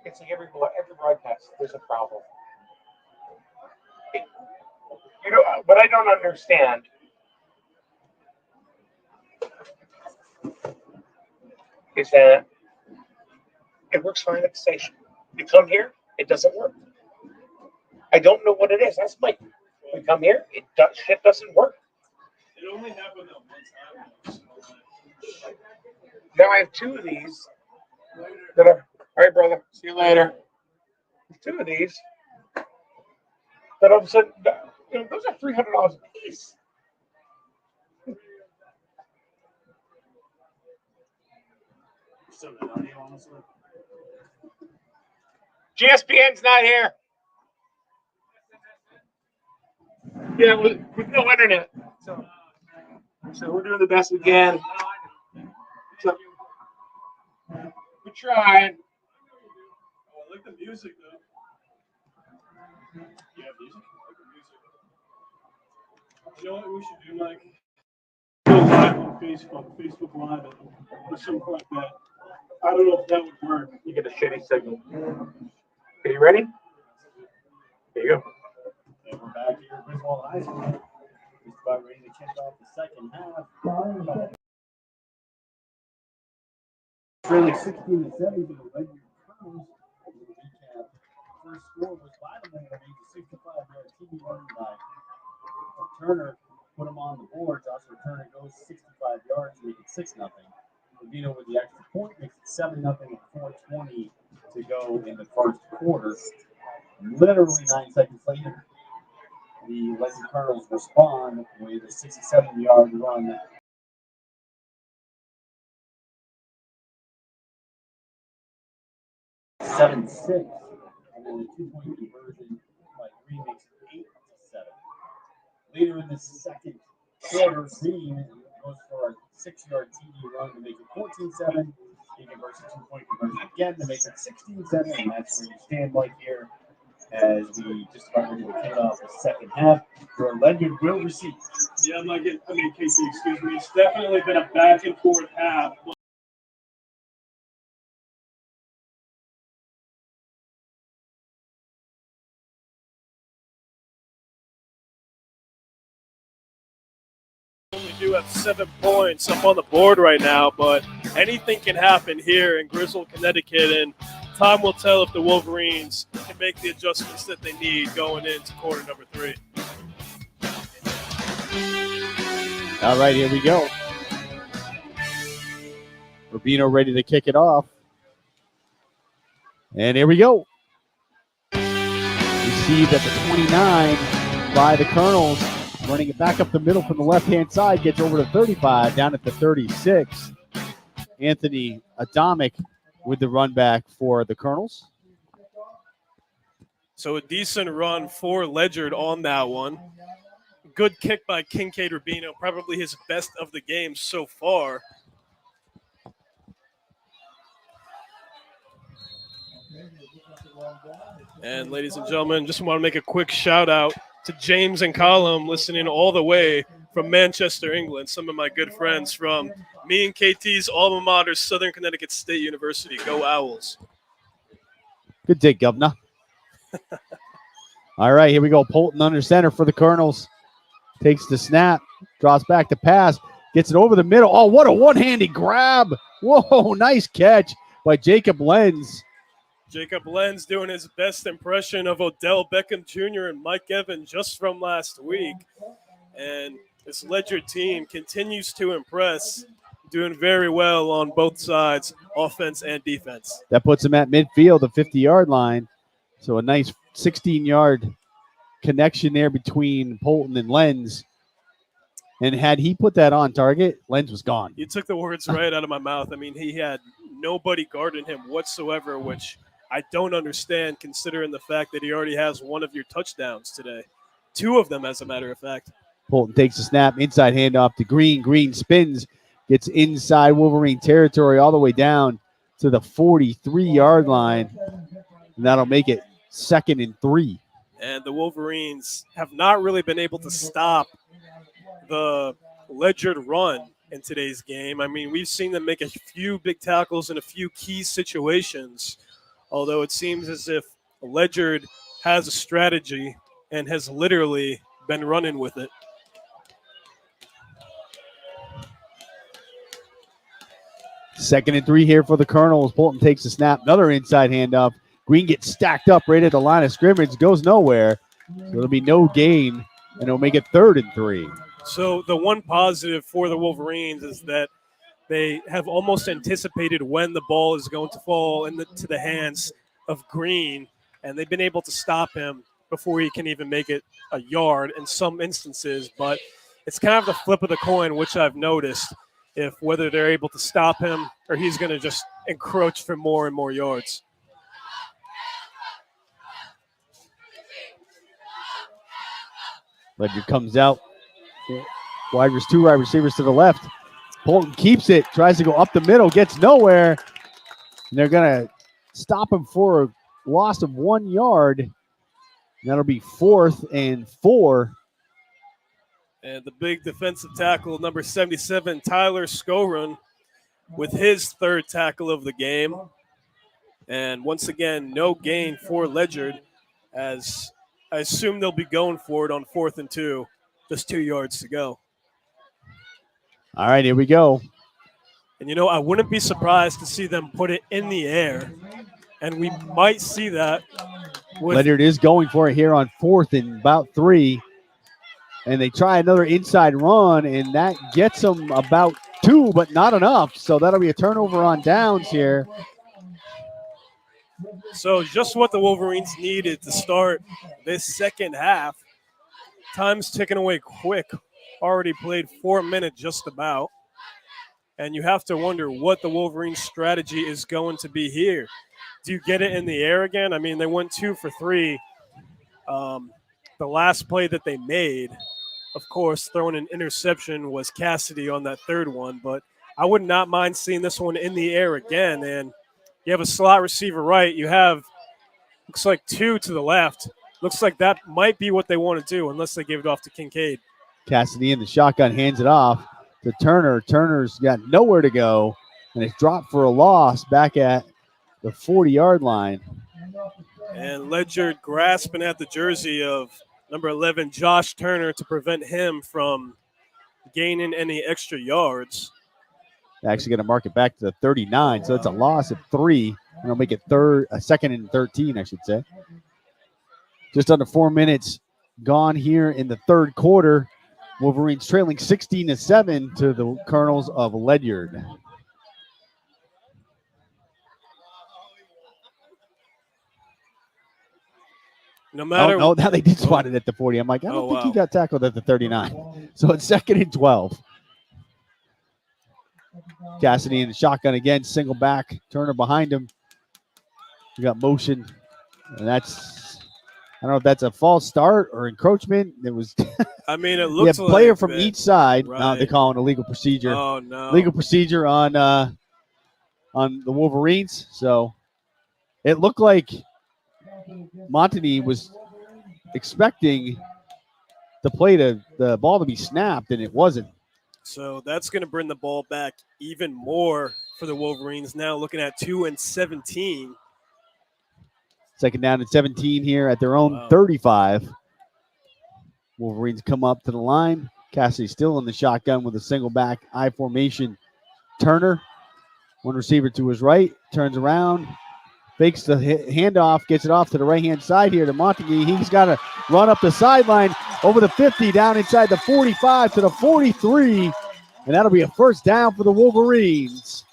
It's like every broadcast, there's a problem. You know what I don't understand is that it works fine at the station. You come here, it doesn't work. I don't know what it is. That's Mike. We come here, shit doesn't work. It only happened that one time. Now I have two of these that are all right, brother. See you later. Two of these that all of a sudden, those are $300 a piece. GSPN's not here. Yeah, with no internet. So we're doing the best we can. So we're trying. Oh, I like the music, though. Yeah, music. I like the music. You know what we should do, Mike? Go live on Facebook Live, or something like that. I don't know if that would work. You get a shitty signal. Okay, you ready? There you go. And we're back here at Griswold High School. Just about ready to kick off the second half. Trailing 16-7 to the Ledyard Colonels. Recap. First score was by the Ledyard, a 65-yard TV run by Turner. Put him on the board. Joshua Turner goes 65 yards to make it 6-0. Rubino with the extra point makes it 7-0 with 4:20 to go in the first quarter. Literally 9 seconds later, the Ledyard Colonels respond with a 67-yard run. Seven six, and then a 2-point conversion by Green makes it 8-7. Later in the second quarter, Green goes for a 6-yard TD run to make it 14-7. He converts a 2-point conversion again to make it 16-7, and that's where you stand right here as we just about ready to kick off the second half. Your Ledyard will receive. Yeah, Casey, excuse me. It's definitely been a back and forth half. We do have 7 points up on the board right now, but anything can happen here in Griswold, Connecticut, and time will tell if the Wolverines can make the adjustments that they need going into quarter number 3. All right, here we go. Rubino ready to kick it off. And here we go. Received at the 29 by the Colonels. Running it back up the middle from the left-hand side. Gets over to 35, down at the 36. Anthony Adamic with the run back for the Colonels. So a decent run for Ledyard on that one. Good kick by Kincaid Rubino, probably his best of the game so far. And ladies and gentlemen, just want to make a quick shout out to James and Colum listening all the way from Manchester, England. Some of my good friends from me and KT's alma mater, Southern Connecticut State University. Go Owls. Good day, Governor. All right, here we go. Polton under center for the Colonels. Takes the snap, drops back to pass, gets it over the middle. Oh, what a one-handed grab. Whoa, nice catch by Jacob Lenz. Jacob Lenz doing his best impression of Odell Beckham Jr. and Mike Evans just from last week. And this Ledyard team continues to impress, doing very well on both sides, offense and defense. That puts him at midfield, the 50-yard line. So a nice 16-yard connection there between Polton and Lenz. And had he put that on target, Lenz was gone. You took the words right out of my mouth. I mean, he had nobody guarding him whatsoever, which I don't understand considering the fact that he already has one of your touchdowns today. 2 of them, as a matter of fact. Polton takes the snap, inside handoff to Green. Green spins, gets inside Wolverine territory all the way down to the 43-yard line. And that'll make it 2nd and 3. And the Wolverines have not really been able to stop the Ledyard run in today's game. I mean, we've seen them make a few big tackles in a few key situations, although it seems as if Ledyard has a strategy and has literally been running with it. Second and 3 here for the Colonels. Bolton takes the snap. Another inside handoff. Green gets stacked up right at the line of scrimmage. Goes nowhere. So there'll be no gain, and it'll make it 3rd and 3. So the one positive for the Wolverines is that they have almost anticipated when the ball is going to fall into the hands of Green, and they've been able to stop him before he can even make it a yard in some instances. But it's kind of the flip of the coin, which I've noticed, if whether they're able to stop him or he's going to just encroach for more and more yards. Ledyard comes out. Two wide receivers to the left. Bolton keeps it, tries to go up the middle, gets nowhere. And they're going to stop him for a loss of 1 yard. That'll be 4th and 4. And the big defensive tackle, number 77, Tyler Skorun, with his 3rd tackle of the game. And once again, no gain for Ledyard, as I assume they'll be going for it on 4th and 2, just 2 yards to go. All right, here we go. And, I wouldn't be surprised to see them put it in the air, and we might see that. Ledyard is going for it here on 4th and about 3. And they try another inside run, and that gets them about 2, but not enough. So that'll be a turnover on downs here. So just what the Wolverines needed to start this second half. Time's ticking away quick. Already played 4 minutes just about. And you have to wonder what the Wolverines' strategy is going to be here. Do you get it in the air again? I mean, they went 2 for 3. The last play that they made, of course, throwing an interception was Cassidy on that 3rd one. But I would not mind seeing this one in the air again. And you have a slot receiver right. You have, looks like 2 to the left. Looks like that might be what they want to do unless they give it off to Kincaid. Cassidy in the shotgun hands it off to Turner. Turner's got nowhere to go, and it's dropped for a loss back at the 40-yard line. And Ledyard grasping at the jersey of number 11, Josh Turner, to prevent him from gaining any extra yards. They're actually going to mark it back to the 39, so it's a loss of 3, and it'll make it 2nd and 13, I should say. Just under 4 minutes gone here in the 3rd quarter. Wolverines trailing 16-7 to the Colonels of Ledyard. No matter. Oh, now they did spot it at the 40. I'm like, I don't think he got tackled at the 39. So it's 2nd and 12. Cassidy in the shotgun again, single back. Turner behind him. We got motion, and that's, I don't know if that's a false start or encroachment. It was. I mean, it looks like player from that. each side. Right. Now they call it a legal procedure. Oh no! Legal procedure on the Wolverines. So it looked like Montagny was expecting the ball to be snapped, and it wasn't. So that's going to bring the ball back even more for the Wolverines. Now looking at 2 and 17. 2nd down and 17 here at their own 35. Wolverines come up to the line. Cassidy still in the shotgun with a single back I formation. Turner, one receiver to his right, turns around, fakes the handoff, gets it off to the right-hand side here to Montague. He's got to run up the sideline over the 50, down inside the 45 to the 43, and that'll be a 1st down for the Wolverines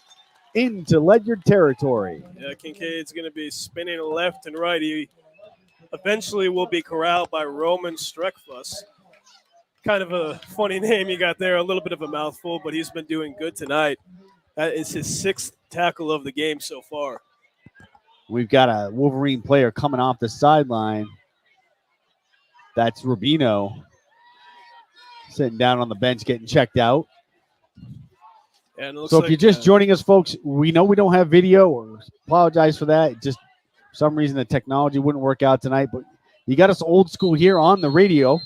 into Ledyard territory. Yeah, Kincaid's going to be spinning left and right. He eventually will be corralled by Roman Streckfuss. Kind of a funny name you got there, a little bit of a mouthful, but he's been doing good tonight. That is his 6th tackle of the game so far. We've got a Wolverine player coming off the sideline. That's Rubino sitting down on the bench getting checked out. And it looks so like, if you're just joining us, folks, we know we don't have video, or apologize for that. Just For some reason, the technology wouldn't work out tonight, but you got us old school here on the radio.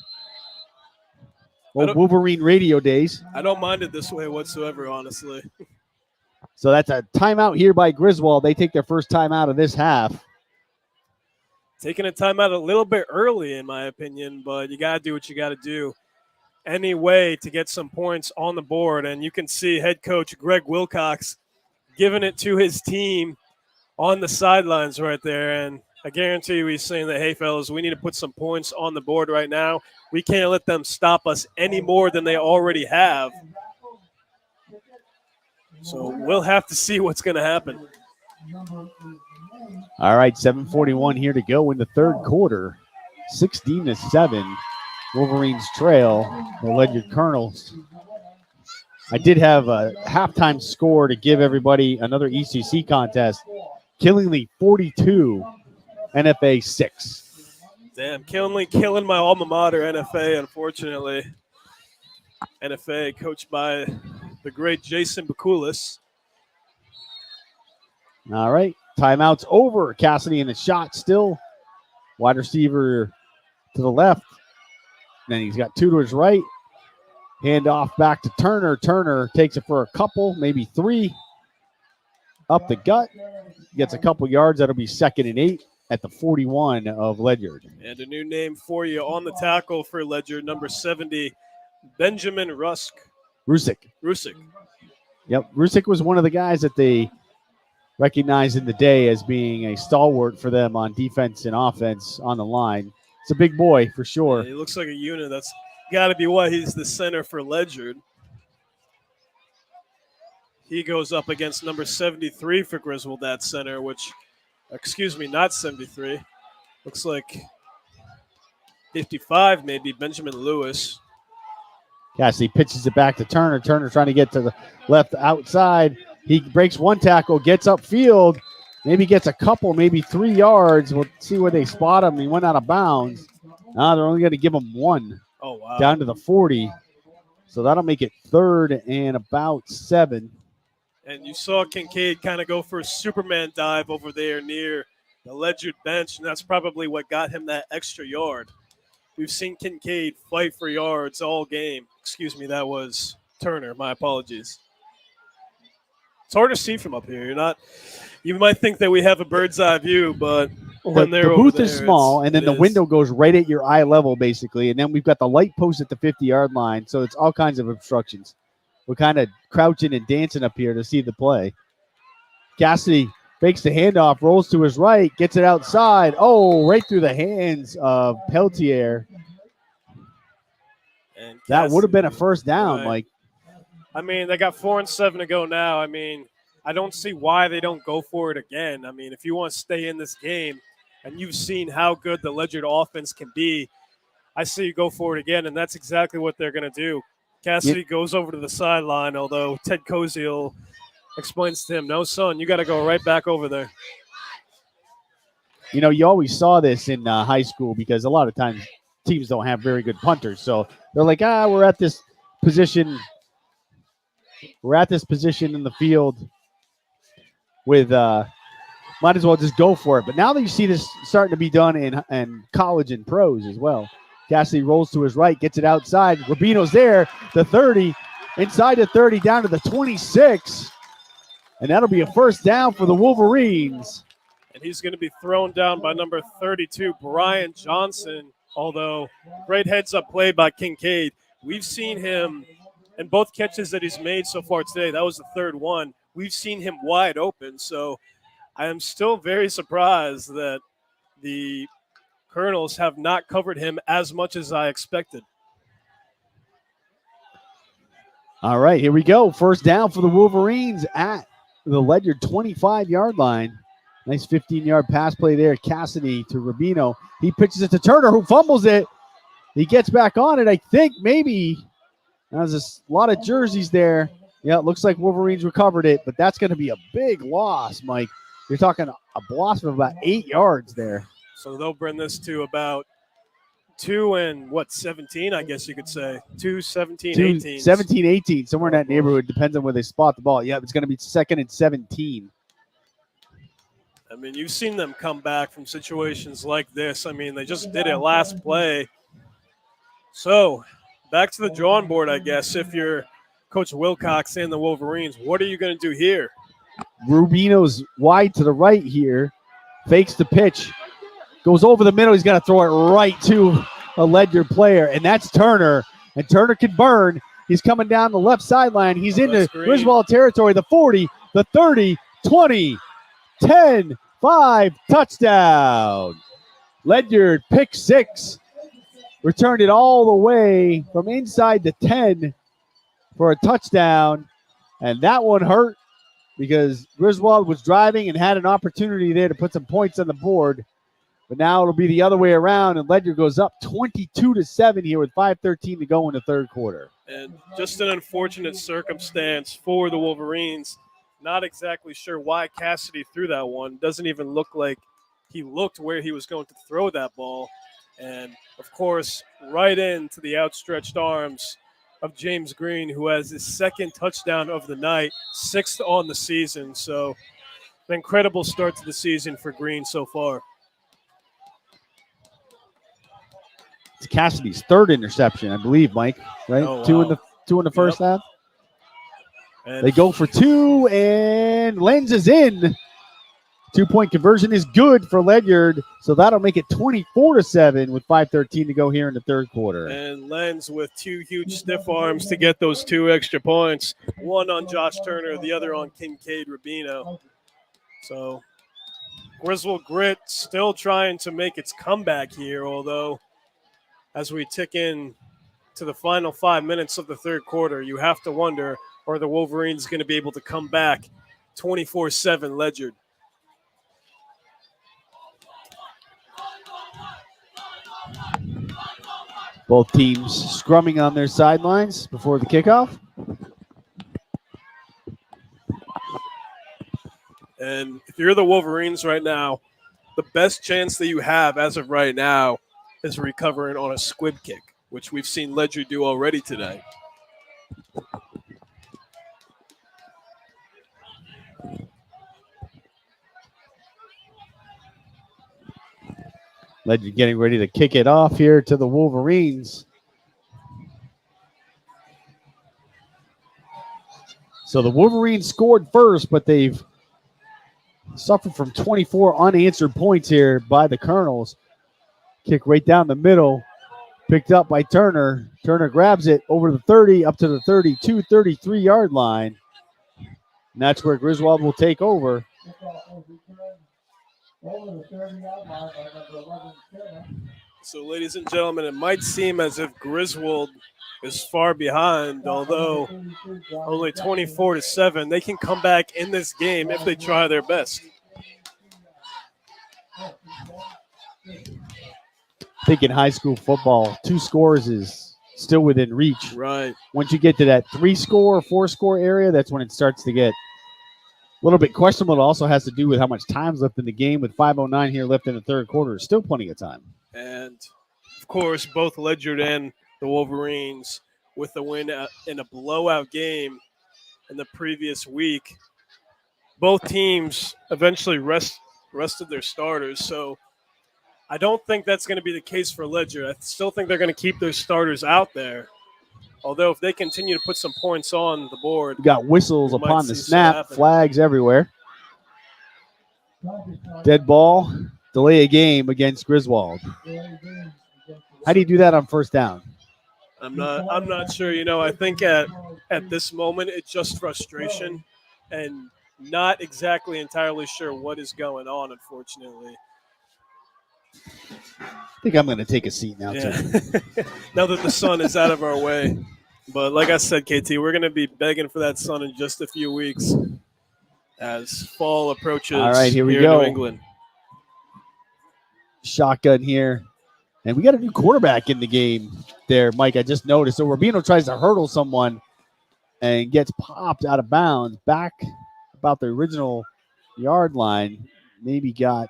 Old Wolverine radio days. I don't mind it this way whatsoever, honestly. So that's a timeout here by Griswold. They take their first timeout of this half. Taking a timeout a little bit early, in my opinion, but you got to do what you got to do any way to get some points on the board. And you can see head coach Greg Wilcox giving it to his team on the sidelines right there. And I guarantee you he's saying that, hey, fellas, we need to put some points on the board right now. We can't let them stop us any more than they already have. So we'll have to see what's going to happen. All right, 7:41 here to go in the third quarter. 16-7. Wolverines trail the Ledyard Colonels. I did have a halftime score to give everybody another ECC contest. Killingly 42, NFA 6. Damn, Killingly killing my alma mater, NFA, unfortunately. NFA coached by the great Jason Bakulis. All right, timeout's over. Cassidy in the shot still. Wide receiver to the left. Then he's got two to his right. Hand off back to Turner. Turner takes it for a couple, maybe three. Up the gut. Gets a couple yards. That'll be 2nd and 8 at the 41 of Ledyard. And a new name for you on the tackle for Ledyard, number 70, Benjamin Rusick. Yep, Rusick was one of the guys that they recognized in the day as being a stalwart for them on defense and offense on the line. It's a big boy for sure. Yeah, he looks like a unit. That's got to be why he's the center for Ledyard. He goes up against number 73 for Griswold, that center, which, excuse me, not 73. Looks like 55 maybe, Benjamin Lewis. Cassidy pitches it back to Turner. Turner trying to get to the left outside. He breaks one tackle, gets upfield, maybe gets a couple, maybe 3 yards. We'll see where they spot him. He went out of bounds. Now they're only going to give him one. Oh, wow. Down to the 40. So that'll make it 3rd and about 7. And you saw Kincaid kind of go for a Superman dive over there near the Ledyard bench, and that's probably what got him that extra yard. We've seen Kincaid fight for yards all game. Excuse me, that was Turner. My apologies. It's hard to see from up here. You might think that we have a bird's eye view, but when the booth is small, and then the window goes right at your eye level, basically. And then we've got the light post at the 50-yard line, so it's all kinds of obstructions. We're kind of crouching and dancing up here to see the play. Cassidy fakes the handoff, rolls to his right, gets it outside. Oh, right through the hands of Peltier. And that would have been a first down, right. Mike. I mean, they got 4 and 7 to go now. I mean, I don't see why they don't go for it again. I mean, if you want to stay in this game and you've seen how good the Ledyard offense can be, I say you go for it again, and that's exactly what they're going to do. Cassidy goes over to the sideline, although Ted Koziel explains to him, no, son, you got to go right back over there. You know, you always saw this in high school because a lot of times teams don't have very good punters. So they're like, we're at this position. We're at this position in the field with might as well just go for it. But now that you see this starting to be done in college and pros as well. Cassidy rolls to his right, gets it outside. Rubino's there, the 30, inside the 30, down to the 26. And that'll be a first down for the Wolverines. And he's going to be thrown down by number 32, Brian Johnson. Although, great heads-up play by Kincaid. We've seen him in both catches that he's made so far today. That was the third one. We've seen him wide open. So I am still very surprised that the Colonels have not covered him as much as I expected. All right, here we go. First down for the Wolverines at the Ledyard 25-yard line. Nice 15-yard pass play there. Cassidy to Rubino. He pitches it to Turner, who fumbles it. He gets back on it, I think, maybe. There's a lot of jerseys there. Yeah, it looks like Wolverines recovered it, but that's going to be a big loss, Mike. You're talking a loss of about 8 yards there. So they'll bring this to about 17, I guess you could say. 18. 17, 18, somewhere in that neighborhood. Depends on where they spot the ball. Yeah, it's going to be 2nd and 17. I mean, you've seen them come back from situations like this. I mean, they just did it last play. So, back to the drawing board, I guess. If you're Coach Wilcox and the Wolverines, what are you going to do here? Rubino's wide to the right here. Fakes the pitch. Goes over the middle. He's got to throw it right to a Ledyard player, and that's Turner. And Turner can burn. He's coming down the left sideline. He's into Griswold territory. The 40, the 30, 20, 10, 5, touchdown. Ledyard, pick 6. Returned it all the way from inside the 10 for a touchdown. And that one hurt because Griswold was driving and had an opportunity there to put some points on the board. But now it'll be the other way around, and Ledyard goes up 22-7 here with 5:13 to go in the third quarter. And just an unfortunate circumstance for the Wolverines. Not exactly sure why Cassidy threw that one. Doesn't even look like he looked where he was going to throw that ball. And, of course, right into the outstretched arms of James Green, who has his second touchdown of the night, 6th on the season. So an incredible start to the season for Green so far. It's Cassidy's third interception, I believe, Mike, right? Oh, wow. Two in the first half. And They go for 2, and Lenz is in. 2-point conversion is good for Ledyard, so that'll make it 24-7 with 5:13 to go here in the third quarter. And Lenz with 2 huge stiff arms to get those 2 extra points. One on Josh Turner, the other on Kincaid Rubino. So Griswold Grit still trying to make its comeback here, although as we tick in to the final 5 minutes of the third quarter, you have to wonder, are the Wolverines going to be able to come back 24-7 Ledyard? Both teams scrumming on their sidelines before the kickoff. And if you're the Wolverines right now, the best chance that you have as of right now is recovering on a squib kick, which we've seen Ledyard do already today. Ledyard getting ready to kick it off here to the Wolverines. So the Wolverines scored first, but they've suffered from 24 unanswered points here by the Colonels. Kick right down the middle, picked up by Turner. Turner grabs it over the 30, up to the 32, 33-yard line. And that's where Griswold will take over. So, ladies and gentlemen, it might seem as if Griswold is far behind, although only 24-7. They can come back in this game if they try their best. I think in high school football, 2 scores is still within reach. Right. Once you get to that 3-score, 4-score area, that's when it starts to get a little bit questionable. It also has to do with how much time's left in the game. With 5:09 here left in the third quarter, still plenty of time. And, of course, both Ledyard and the Wolverines with the win in a blowout game in the previous week. Both teams eventually rested their starters, so I don't think that's going to be the case for Ledyard. I still think they're going to keep their starters out there. Although if they continue to put some points on the board. You got whistles upon the snap, flags everywhere. Dead ball, delay a game against Griswold. How do you do that on first down? I'm not sure. You know, I think at this moment it's just frustration and not exactly entirely sure what is going on, unfortunately. I think I'm going to take a seat now, too. Now that the sun is out of our way. But like I said, KT, we're going to be begging for that sun in just a few weeks as fall approaches. All right, here we go. In New England. Shotgun here. And we got a new quarterback in the game there, Mike. I just noticed. So Rubino tries to hurdle someone and gets popped out of bounds back about the original yard line. Maybe got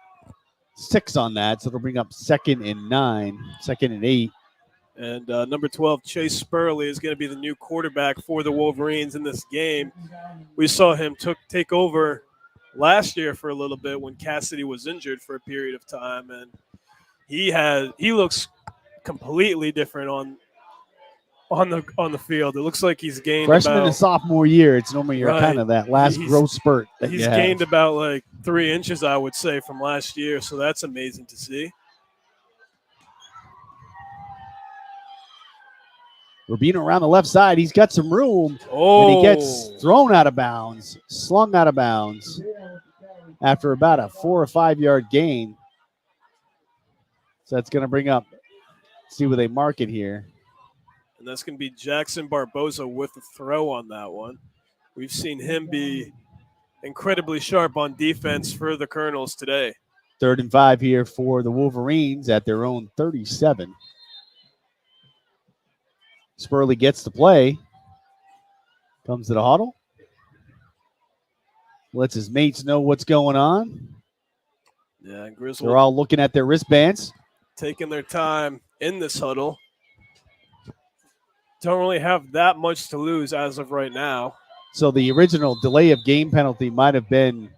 6 on that, so it'll bring up 2nd and 9, 2nd and 8. And number 12, Chase Spurley, is going to be the new quarterback for the Wolverines in this game. We saw him take over last year for a little bit when Cassidy was injured for a period of time, and he looks completely different on the field. It looks like he's gained Freshman about, and sophomore year, it's normally your kind of that last growth spurt that he's you have. gained about like 3 inches, I would say, from last year. So that's amazing to see. Rubino around the left side. He's got some room. Oh, and he gets thrown out of bounds, slung out of bounds after about a 4 or 5 yard gain. So that's going to bring up, see where they mark it here. And that's going to be Jackson Barboza with the throw on that one. We've seen him be incredibly sharp on defense for the Colonels today. 3rd and 5 here for the Wolverines at their own 37. Spurley gets the play. Comes to the huddle. Lets his mates know what's going on. Yeah, and Griswold, they're all looking at their wristbands. Taking their time in this huddle. Don't really have that much to lose as of right now. So the original delay of game penalty might have been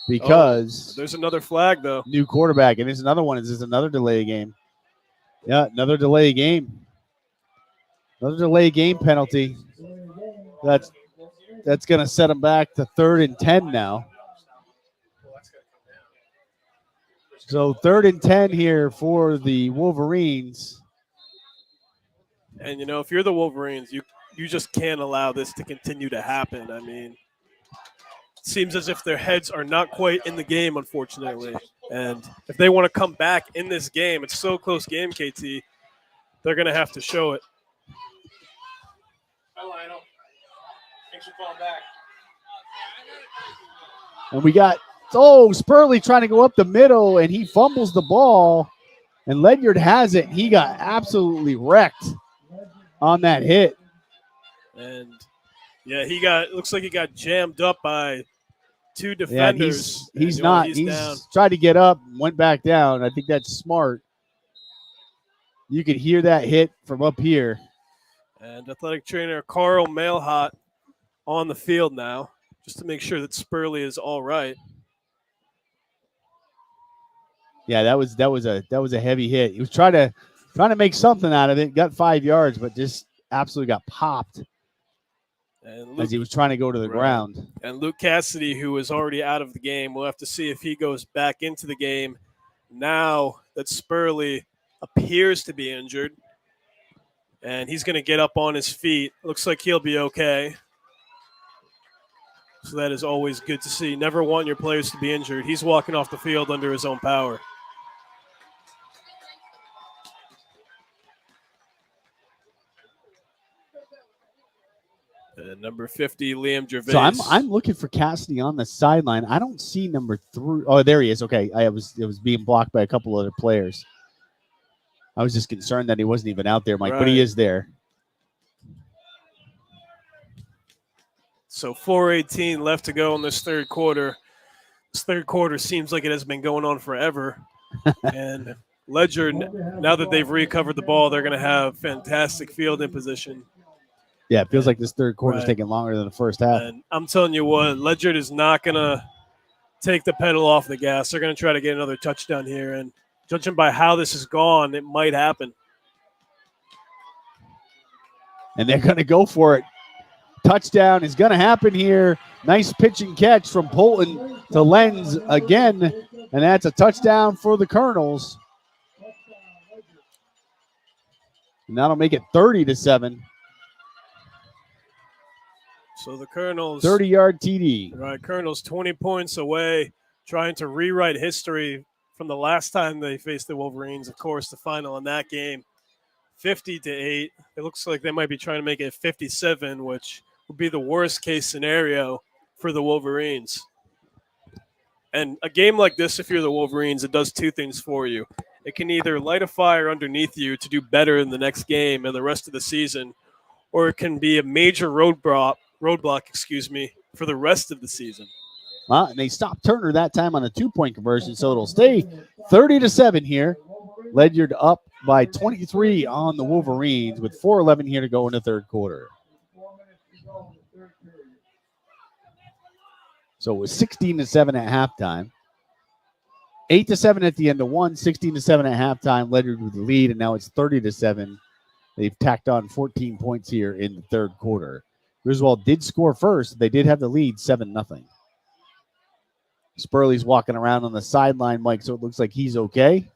because there's another flag, though. New quarterback, and there's another one. Is this another delay game? Yeah, another delay game. Another delay game penalty. That's going to set them back to 3rd and 10 now. So 3rd and 10 here for the Wolverines. And, you know, if you're the Wolverines, you just can't allow this to continue to happen. I mean, it seems as if their heads are not quite in the game, unfortunately. And if they want to come back in this game, it's so close game, KT, they're going to have to show it. Hi, Lionel. Thanks for calling back. And we got, Spurley trying to go up the middle, and he fumbles the ball. And Ledyard has it. He got absolutely wrecked on that hit. And, yeah, looks like he got jammed up by 2 defenders. Yeah, he's down. Tried to get up, went back down. I think that's smart. You could hear that hit from up here. And athletic trainer Carl Mailhot on the field now, just to make sure that Spurley is all right. Yeah, that was a heavy hit. He was trying to make something out of it. Got 5 yards, but just absolutely got popped as he was trying to go to the ground. And Luke Cassidy, who is already out of the game, we'll have to see if he goes back into the game now that Spurley appears to be injured. And he's going to get up on his feet. Looks like he'll be okay. So that is always good to see. Never want your players to be injured. He's walking off the field under his own power. Number 50, Liam Gervais. So I'm looking for Cassidy on the sideline. I don't see number 3. Oh, there he is. Okay, it was being blocked by a couple other players. I was just concerned that he wasn't even out there, Mike, but he is there. So 4:18 left to go in this third quarter. This third quarter seems like it has been going on forever. And Ledyard, now that they've recovered the ball, they're going to have fantastic fielding position. Yeah, it feels like this third quarter is taking longer than the first half. And I'm telling you what, Ledyard is not going to take the pedal off the gas. They're going to try to get another touchdown here. And judging by how this has gone, it might happen. And they're going to go for it. Touchdown is going to happen here. Nice pitch and catch from Polton to Lenz again. And that's a touchdown for the Colonels. And that'll make it 30-7. So the Colonels. 30-yard TD. Right, Colonels 20 points away, trying to rewrite history from the last time they faced the Wolverines. Of course, the final in that game, 50-8. It looks like they might be trying to make it 57, which would be the worst case scenario for the Wolverines. And a game like this, if you're the Wolverines, it does 2 things for you. It can either light a fire underneath you to do better in the next game and the rest of the season, or it can be a major roadblock, for the rest of the season. And they stopped Turner that time on a 2-point conversion, so it'll stay 30-7 here. Ledyard up by 23 on the Wolverines with 4:11 here to go in the third quarter. So it was 16-7 at halftime. 8-7 at the end of one, 16-7 at halftime. Ledyard with the lead, and now it's 30-7. They've tacked on 14 points here in the third quarter. Griswold did score first. They did have the lead 7-0. Spurley's walking around on the sideline, Mike, so it looks like he's okay.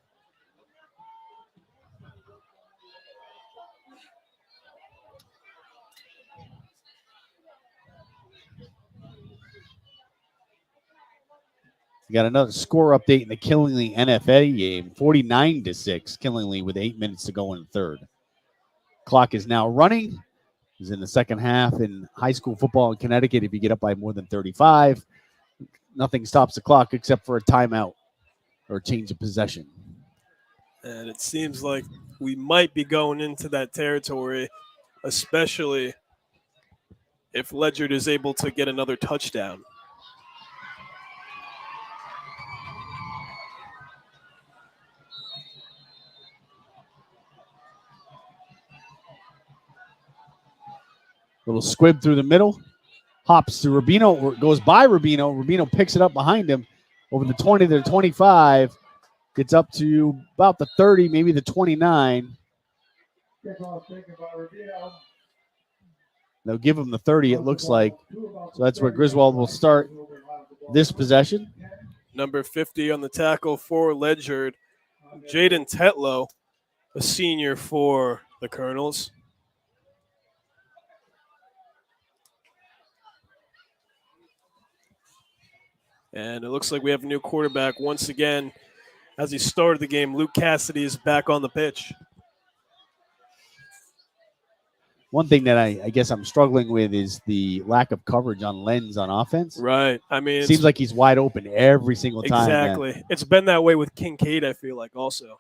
We got another score update in the Killingly NFA game, 49-6, Killingly with 8 minutes to go in the third. Clock is now running. He's in the second half in high school football in Connecticut. If you get up by more than 35, nothing stops the clock except for a timeout or change of possession. And it seems like we might be going into that territory, especially if Ledyard is able to get another touchdown. Little squib through the middle. Hops to Rubino, goes by Rubino. Rubino picks it up behind him over the 20 to the 25. Gets up to about the 30, maybe the 29. They'll give him the 30, it looks like. So that's where Griswold will start this possession. Number 50 on the tackle for Ledyard, Jaden Tetlow, a senior for the Colonels. And it looks like we have a new quarterback once again. As he started the game, Luke Cassidy is back on the pitch. One thing that I guess I'm struggling with is the lack of coverage on Lenz on offense. Right. I mean, seems like he's wide open every single time. Exactly. Man. It's been that way with Kincaid, I feel like, also.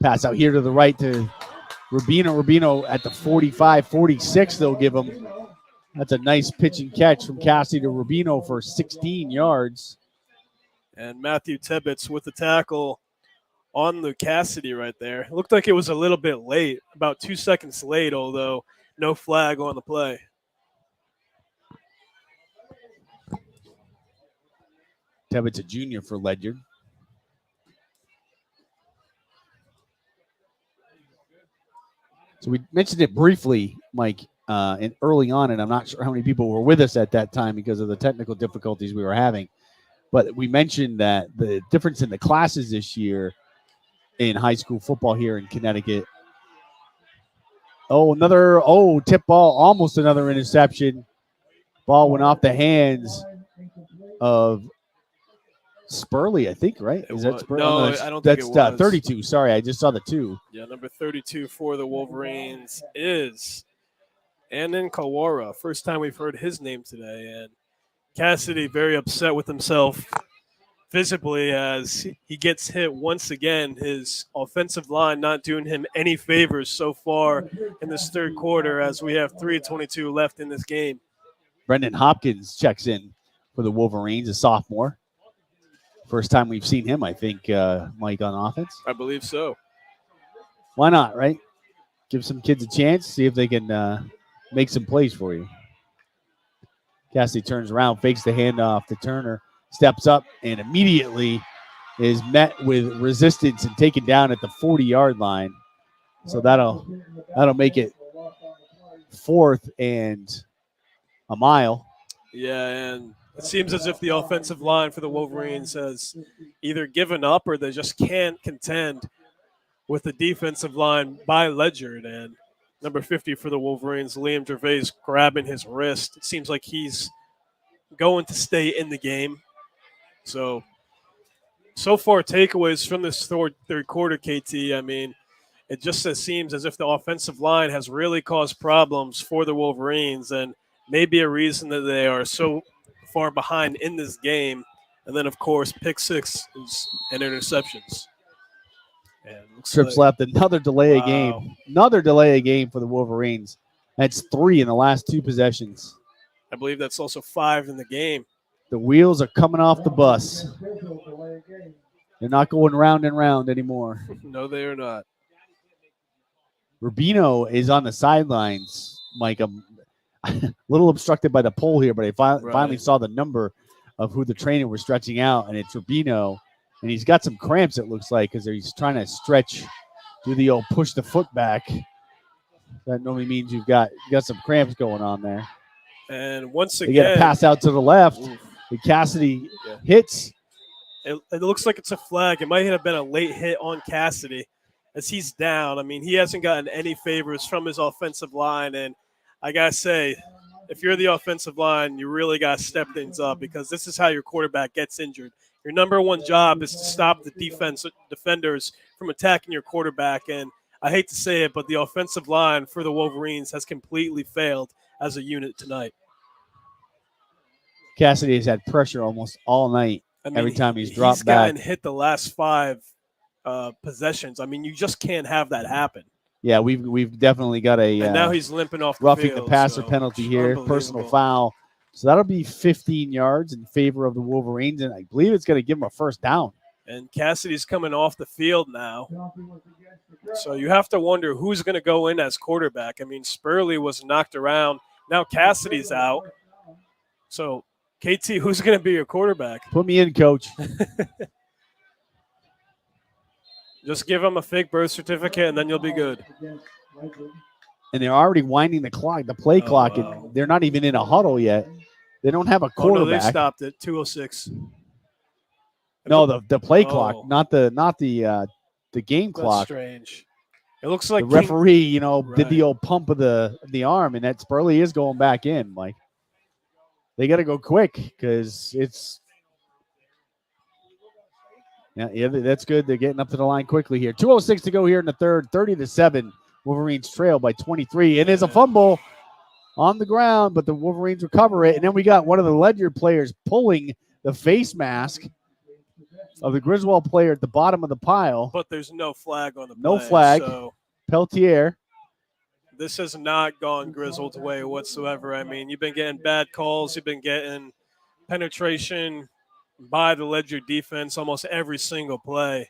Pass out here to the right to Rubino. Rubino at the 45, 46 they'll give him. That's a nice pitch and catch from Cassidy to Rubino for 16 yards. And Matthew Tibbetts with the tackle on Luke Cassidy right there. It looked like it was a little bit late, about 2 seconds late, although no flag on the play. Tibbetts a junior for Ledyard. So we mentioned it briefly, Mike, and early on, and I'm not sure how many people were with us at that time because of the technical difficulties we were having. But we mentioned that the difference in the classes this year in high school football here in Connecticut. Tip ball, almost another interception. Ball went off the hands of Spurley, I think, right? Is that Spurley? No, I don't think it was. 32. Sorry, I just saw the 2. Yeah, number 32 for the Wolverines is Anand Kawara. First time we've heard his name today. And Cassidy very upset with himself visibly as he gets hit once again. His offensive line not doing him any favors so far in this third quarter as we have 3:22 left in this game. Brendan Hopkins checks in for the Wolverines, a sophomore. First time we've seen him, I think, Mike, on offense. I believe so. Why not, right? Give some kids a chance, see if they can make some plays for you. Cassidy turns around, fakes the handoff to Turner, steps up, and immediately is met with resistance and taken down at the 40-yard line. So that'll make it 4th and a mile. Yeah, and it seems as if the offensive line for the Wolverines has either given up or they just can't contend with the defensive line by Ledyard. And number 50 for the Wolverines, Liam Gervais, grabbing his wrist. It seems like he's going to stay in the game. So far, takeaways from this third quarter, KT, I mean, it just seems as if the offensive line has really caused problems for the Wolverines and maybe a reason that they are so far behind in this game. And then, of course, pick sixes and interceptions. Trips left, another delay of game. Another delay of game for the Wolverines. That's 3 in the last 2 possessions. I believe that's also 5 in the game. The wheels are coming off the bus. They're not going round and round anymore. No, they are not. Rubino is on the sidelines, Mike. a little obstructed by the pole here, but I finally Right. saw the number of who the trainer was stretching out, and it's Rubino. And he's got some cramps, it looks like, because he's trying to stretch, do the old push the foot back. That normally means you got some cramps going on there. And once They get a again, pass out to the left. oof, And Cassidy Yeah. hits. it looks like it's a flag. It might have been a late hit on Cassidy as he's down. I mean, he hasn't gotten any favors from his offensive line. And I got to say, if you're the offensive line, you really got to step things up because this is how your quarterback gets injured. Your number one job is to stop the defenders from attacking your quarterback. And I hate to say it, but the offensive line for the Wolverines has completely failed as a unit tonight. Cassidy has had pressure almost all night. I mean, Every time he's dropped gotten back. hit the last 5 possessions. I mean, you just can't have that happen. Yeah, we've definitely got a And now he's limping off the roughing field, the passer so penalty here, personal unbelievable. foul. So that'll be 15 yards in favor of the Wolverines, and I believe it's going to give them a first down. And Cassidy's coming off the field now. So you have to wonder who's going to go in as quarterback. I mean, Spurley was knocked around. Now Cassidy's out. So, KT, who's going to be your quarterback? Put me in, coach. Just give him a fake birth certificate, and then you'll be good. And they're already winding the clock, the play clock, wow. and they're not even in a huddle yet. They don't have a Oh, no, they quarterback. stopped it. 2:06. No, the play Oh. clock, not the game That's clock. strange. It looks like The referee, did Right. the old pump of the arm, and that Spurley is going back in. Like, they got to go quick because it's. Yeah, that's good. They're getting up to the line quickly here. 2:06 to go here in the third. 30-7. Wolverines trail by 23. And there's a fumble on the ground, but the Wolverines recover it. And then we got one of the Ledyard players pulling the face mask of the Griswold player at the bottom of the pile. But there's no flag on the play. No flag. So Peltier. this has not gone Griswold's way whatsoever. I mean, you've been getting bad calls. You've been getting penetration by the Ledyard defense almost every single play.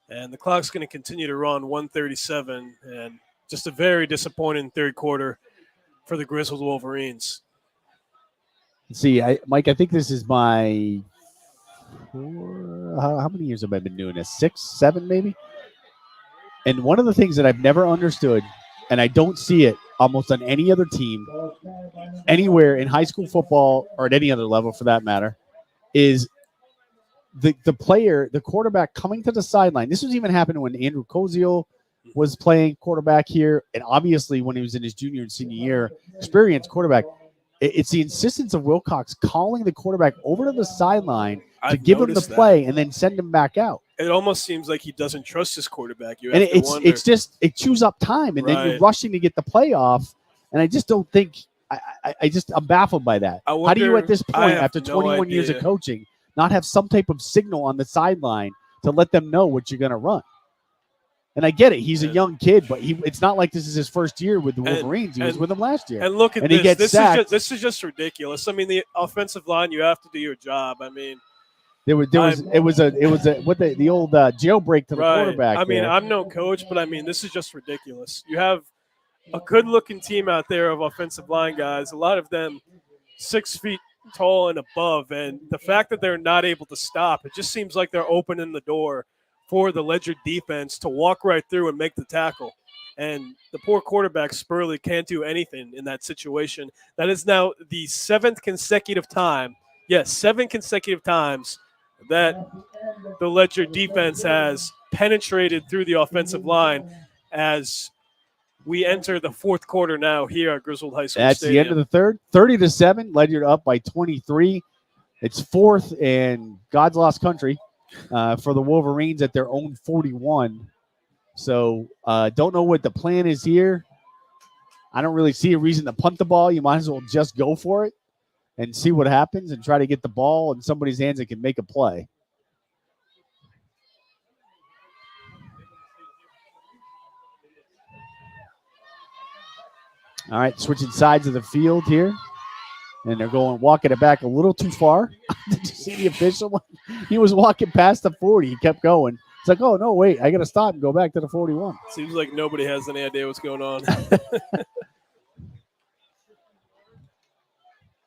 And the clock's going to continue to run 1:37. And just a very disappointing third quarter for the Griswold Wolverines. Let's see, Mike, I think this is my how many years have I been doing this? 6, 7 maybe? And one of the things that I've never understood, and I don't see it almost on any other team, anywhere in high school football or at any other level for that matter, is the player, the quarterback coming to the sideline. This was even happening when Andrew Koziel was playing quarterback here, and obviously when he was in his junior and senior year, experienced quarterback. It's the insistence of Wilcox calling the quarterback over to the sideline to I've give him the noticed that. play and then send him back out. It almost seems like he doesn't trust his quarterback. You And have to wonder. it's just it chews up time, and then you're Right. rushing to get the play off. And I just don't think I'm baffled by that. I How do you wonder- at this I point, have after no 21 years of idea. coaching, not have some type of signal on the sideline to let them know what you're going to run? And I get it; he's a And- young kid, but it's not like this is his first year with the And- Wolverines. He was and- with them last year. And look at And he this. gets sacked. This is just ridiculous. I mean, the offensive line, you have to do your job. I mean, There was it was a what the old jailbreak to the right. quarterback. I mean, there. I'm no coach, but I mean, this is just ridiculous. You have a good-looking team out there of offensive line guys. A lot of them 6 feet tall and above, and the fact that they're not able to stop, it just seems like they're opening the door for the Ledyard defense to walk right through and make the tackle. And the poor quarterback, Spurley, can't do anything in that situation. That is now the 7th consecutive time, yes, 7 consecutive times that the Ledyard defense has penetrated through the offensive line as we enter the fourth quarter now here at Griswold High School That's Stadium. the end of the third. 30-7. Ledyard up by 23. It's fourth and God's lost country for the Wolverines at their own 41. So don't know what the plan is here. I don't really see a reason to punt the ball. You might as well just go for it and see what happens and try to get the ball in somebody's hands that can make a play. All right, switching sides of the field here. And they're walking it back a little too far. Did you see the official? He was walking past the 40. He kept going. It's like, oh, no, wait, I got to stop and go back to the 41. Seems like nobody has any idea what's going on.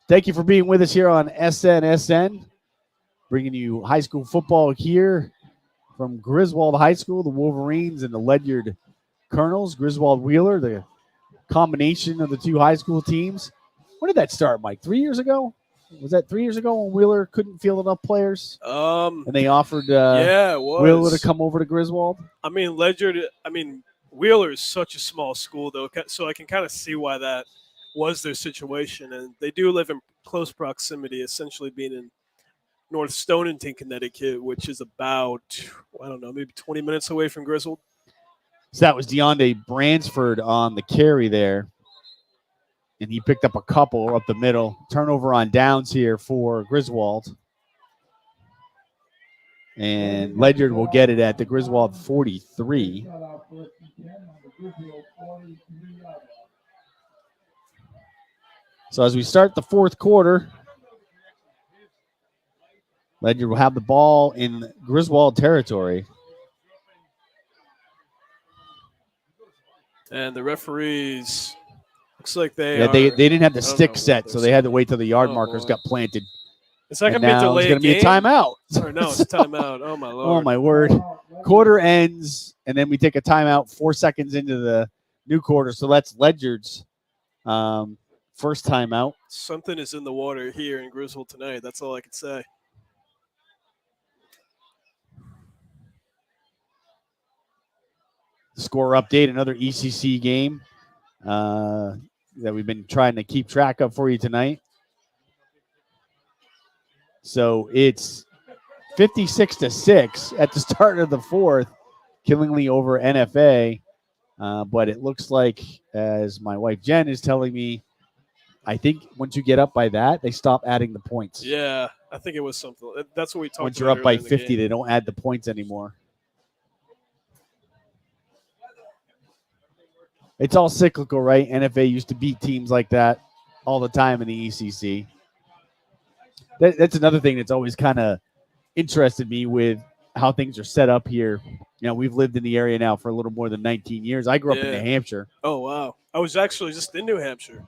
Thank you for being with us here on SNSN, bringing you high school football here from Griswold High School, the Wolverines and the Ledyard Colonels. Griswold Wheeler, the combination of the two high school teams. When did that start, Mike? 3 years ago? Was that 3 years ago when Wheeler couldn't field enough players? And they offered Yeah, it was. Wheeler to come over to Griswold? I mean, Wheeler is such a small school, though, so I can kind of see why that was their situation. And they do live in close proximity, essentially being in North Stonington, Connecticut, which is about, I don't know, maybe 20 minutes away from Griswold. So that was DeAndre Bransford on the carry there. And he picked up a couple up the middle. Turnover on downs here for Griswold. And Ledyard will get it at the Griswold 43. So as we start the fourth quarter, Ledyard will have the ball in Griswold territory. And the referees, looks like they didn't have the stick set, so they had to wait till the yard markers got planted. It's not going to be a delayed It's going to be a timeout. Or no, it's a timeout. Oh, my Lord. Oh, my word. Quarter ends, and then we take a timeout 4 seconds into the new quarter. So that's Ledyard's first timeout. Something is in the water here in Griswold tonight. That's all I can say. Score update, another ECC game that we've been trying to keep track of for you tonight. So it's 56-6 at the start of the fourth, Killingly over NFA. But it looks like, as my wife Jen is telling me, I think once you get up by that, they stop adding the points. Yeah, I think it was something. That's what we talked about. Once you're up by 50, they don't add the points anymore. It's all cyclical, right? NFA used to beat teams like that all the time in the ECC. That's another thing that's always kind of interested me with how things are set up here. You know, we've lived in the area now for a little more than 19 years. I grew up in New Hampshire. Oh, wow. I was actually just in New Hampshire.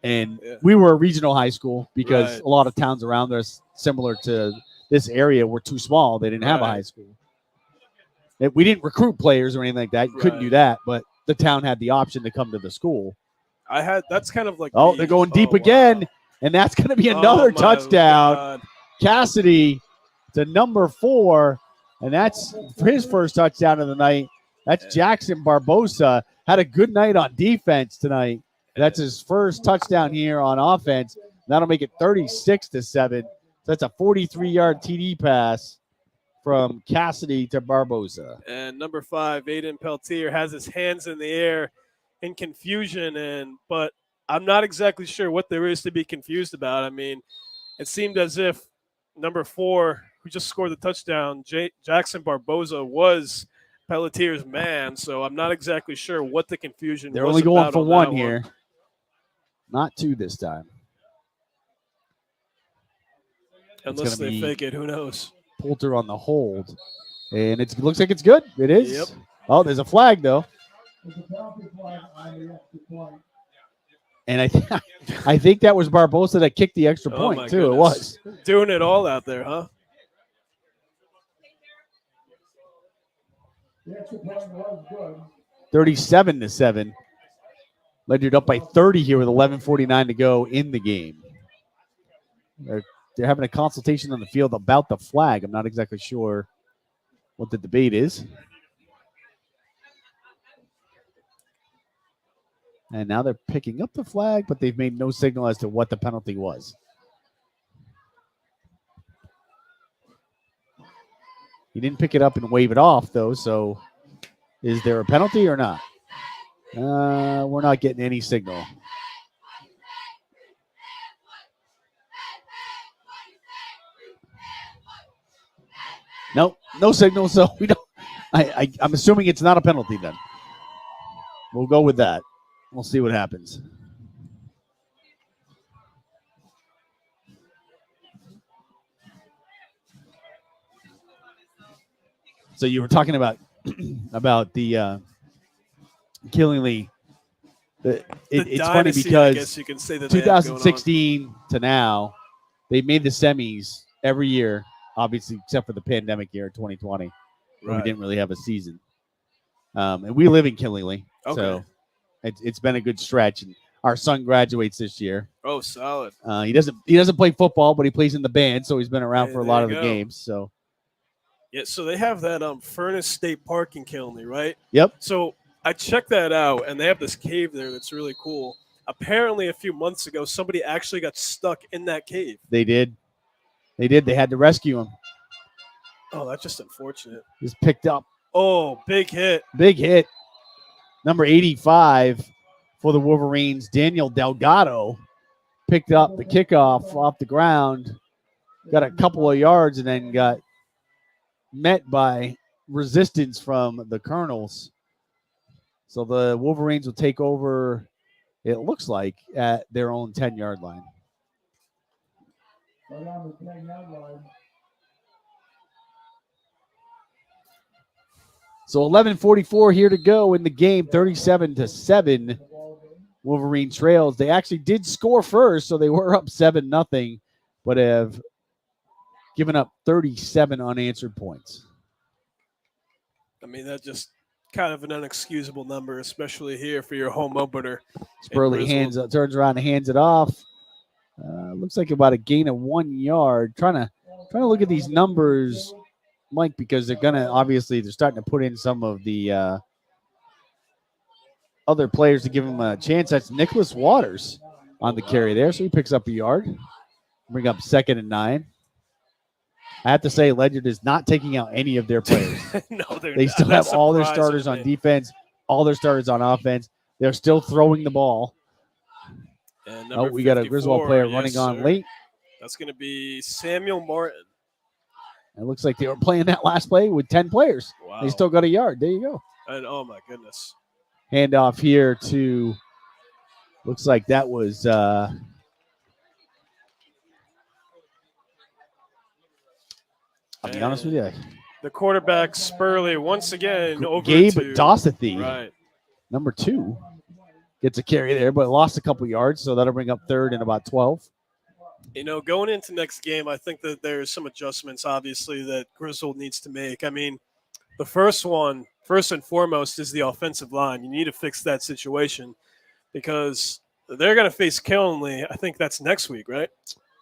And we were a regional high school because a lot of towns around us, similar to this area, were too small. They didn't have a high school. We didn't recruit players or anything like that. You couldn't do that, but the town had the option to come to the school. That's kind of like. Oh, they're going deep again, and that's going to be another touchdown. God. Cassidy to number 4, and that's his first touchdown of the night. That's Jackson Barbosa. Had a good night on defense tonight. That's his first touchdown here on offense. That'll make it 36-7. So that's a 43-yard TD pass from Cassidy to Barbosa. And number 5, Aiden Peltier, has his hands in the air in confusion, but I'm not exactly sure what there is to be confused about. I mean, it seemed as if number 4, who just scored the touchdown, Jackson Barbosa, was Pelletier's man, so I'm not exactly sure what the confusion was. They're only going for 1 here. Not 2 this time. Unless they fake it, who knows? Poulter on the hold. And it looks like it's good. It is. Yep. Oh, there's a flag, though. And I think that was Barbosa that kicked the extra point, too. Goodness. It was. Doing it all out there, huh? The extra point was good. 37-7. Ledyard up by 30 here with 11:49 to go in the game. They're having a consultation on the field about the flag. I'm not exactly sure what the debate is. And now they're picking up the flag, but they've made no signal as to what the penalty was. He didn't pick it up and wave it off, though, so is there a penalty or not? We're not getting any signal. Nope, no signal, so we don't. I'm assuming it's not a penalty then. We'll go with that. We'll see what happens. So you were talking about the Killingly It's funny dynasty, I because guess you can say that they have going on. 2016 to now, they made the semis every year, obviously, except for the pandemic year in 2020, where we Right. didn't really have a season. And we live in Killingly, Okay. so it's been a good stretch. And our son graduates this year. Oh, solid. He doesn't play football, but he plays in the band, so he's been around Hey, for a there lot you of the go. games. So Yeah, so they have that Furnace State Park in Killenly, right? Yep. So I checked that out, and they have this cave there that's really cool. Apparently, a few months ago, somebody actually got stuck in that cave. They did. They had to rescue him. Oh, that's just unfortunate. He's picked up. Oh, big hit. Big hit. Number 85 for the Wolverines, Daniel Delgado, picked up the kickoff off the ground, got a couple of yards, and then got met by resistance from the Colonels. So the Wolverines will take over, it looks like, at their own 10-yard line. So 11:44 here to go in the game, 37-7. Wolverine trails. They actually did score first, so they were up 7-0, but have given up 37 unanswered points. I mean, that's just kind of an unexcusable number, especially here for your home opener. Spurley turns around and hands it off. Looks like about a gain of 1 yard. Trying to look at these numbers, Mike, because they're starting to put in some of the other players to give him a chance. That's Nicholas Waters on the carry there, so he picks up a yard. Bring up 2nd and 9. I have to say, Ledyard is not taking out any of their players. No, they still have all their starters on defense, all their starters on offense. They're still throwing the ball. And we got a Griswold player running on late. That's going to be Samuel Martin. It looks like they were playing that last play with 10 players. Wow. They still got a yard. There you go. And oh, my goodness. Handoff here to, looks like that was I'll be honest with you. The quarterback, Spurley, once again over Gabe to Dossathy, right. Number 2, gets a carry there, but lost a couple yards, so that'll bring up 3rd and about 12. You know, going into next game, I think that there's some adjustments, obviously, that Griswold needs to make. I mean, the first and foremost, is the offensive line. You need to fix that situation because they're going to face Killenly. I think that's next week, right?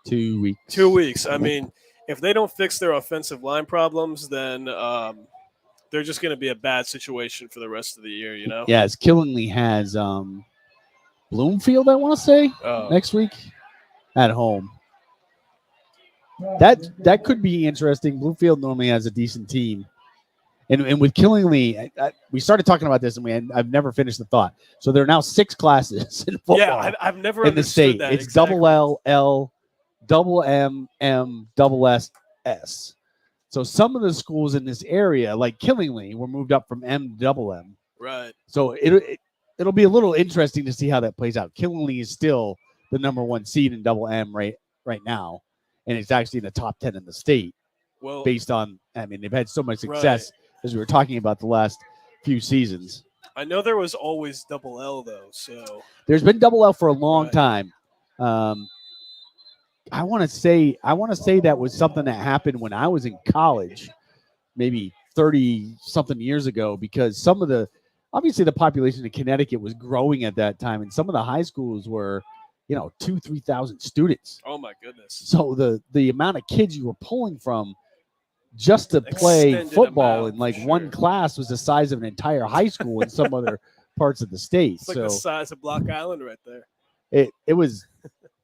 2 weeks. 2 weeks. I mean, if they don't fix their offensive line problems, then they're just going to be a bad situation for the rest of the year, you know? Yeah, as Killenly has Bloomfield, I want to say, next week at home. That could be interesting. Bloomfield normally has a decent team. And with Killenly, we started talking about this, and I've never finished the thought. So there are now 6 classes in football. Yeah, I've never in the state. That it's exactly. double L, L, double M, M, double S, S. So some of the schools in this area, like Killenly, were moved up from M to double M. Right. So it'll be a little interesting to see how that plays out. Killenly is still the number 1 seed in double M right now, and it's actually in the top 10 in the state. Well, based on, they've had so much success. Right. As we were talking about the last few seasons. I know there was always double L, though. So there's been double L for a long time. I want to say that was something that happened when I was in college, maybe 30-something years ago, because obviously the population in Connecticut was growing at that time, and some of the high schools were, 2,000-3,000 students. Oh, my goodness. So the amount of kids you were pulling from just to play Extended football amount, in like sure. one class was the size of an entire high school in some other parts of the state. It's like the size of Block Island right there. It was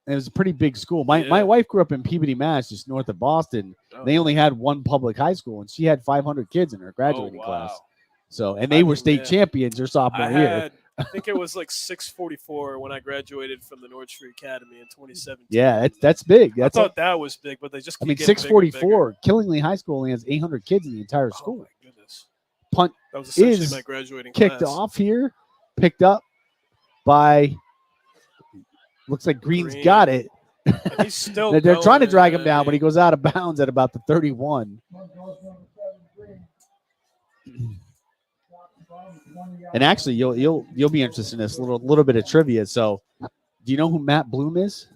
a pretty big school. My wife grew up in Peabody, Mass, just north of Boston. Oh. They only had one public high school, and she had 500 kids in her graduating class. So, and they were state champions her sophomore year. I think it was like 644 when I graduated from the Norwich Free Academy in 2017. Yeah, that's big. I thought that was big, but they just keep 644. Killenly High School only has 800 kids in the entire school. Oh, my goodness. Punt that was essentially my graduating kicked class. off here, picked up by, looks like Green's got it. He's still They're trying to drag him down, but he goes out of bounds at about the 31. And actually, you'll be interested in this little bit of trivia. So, do you know who Matt Bloom is?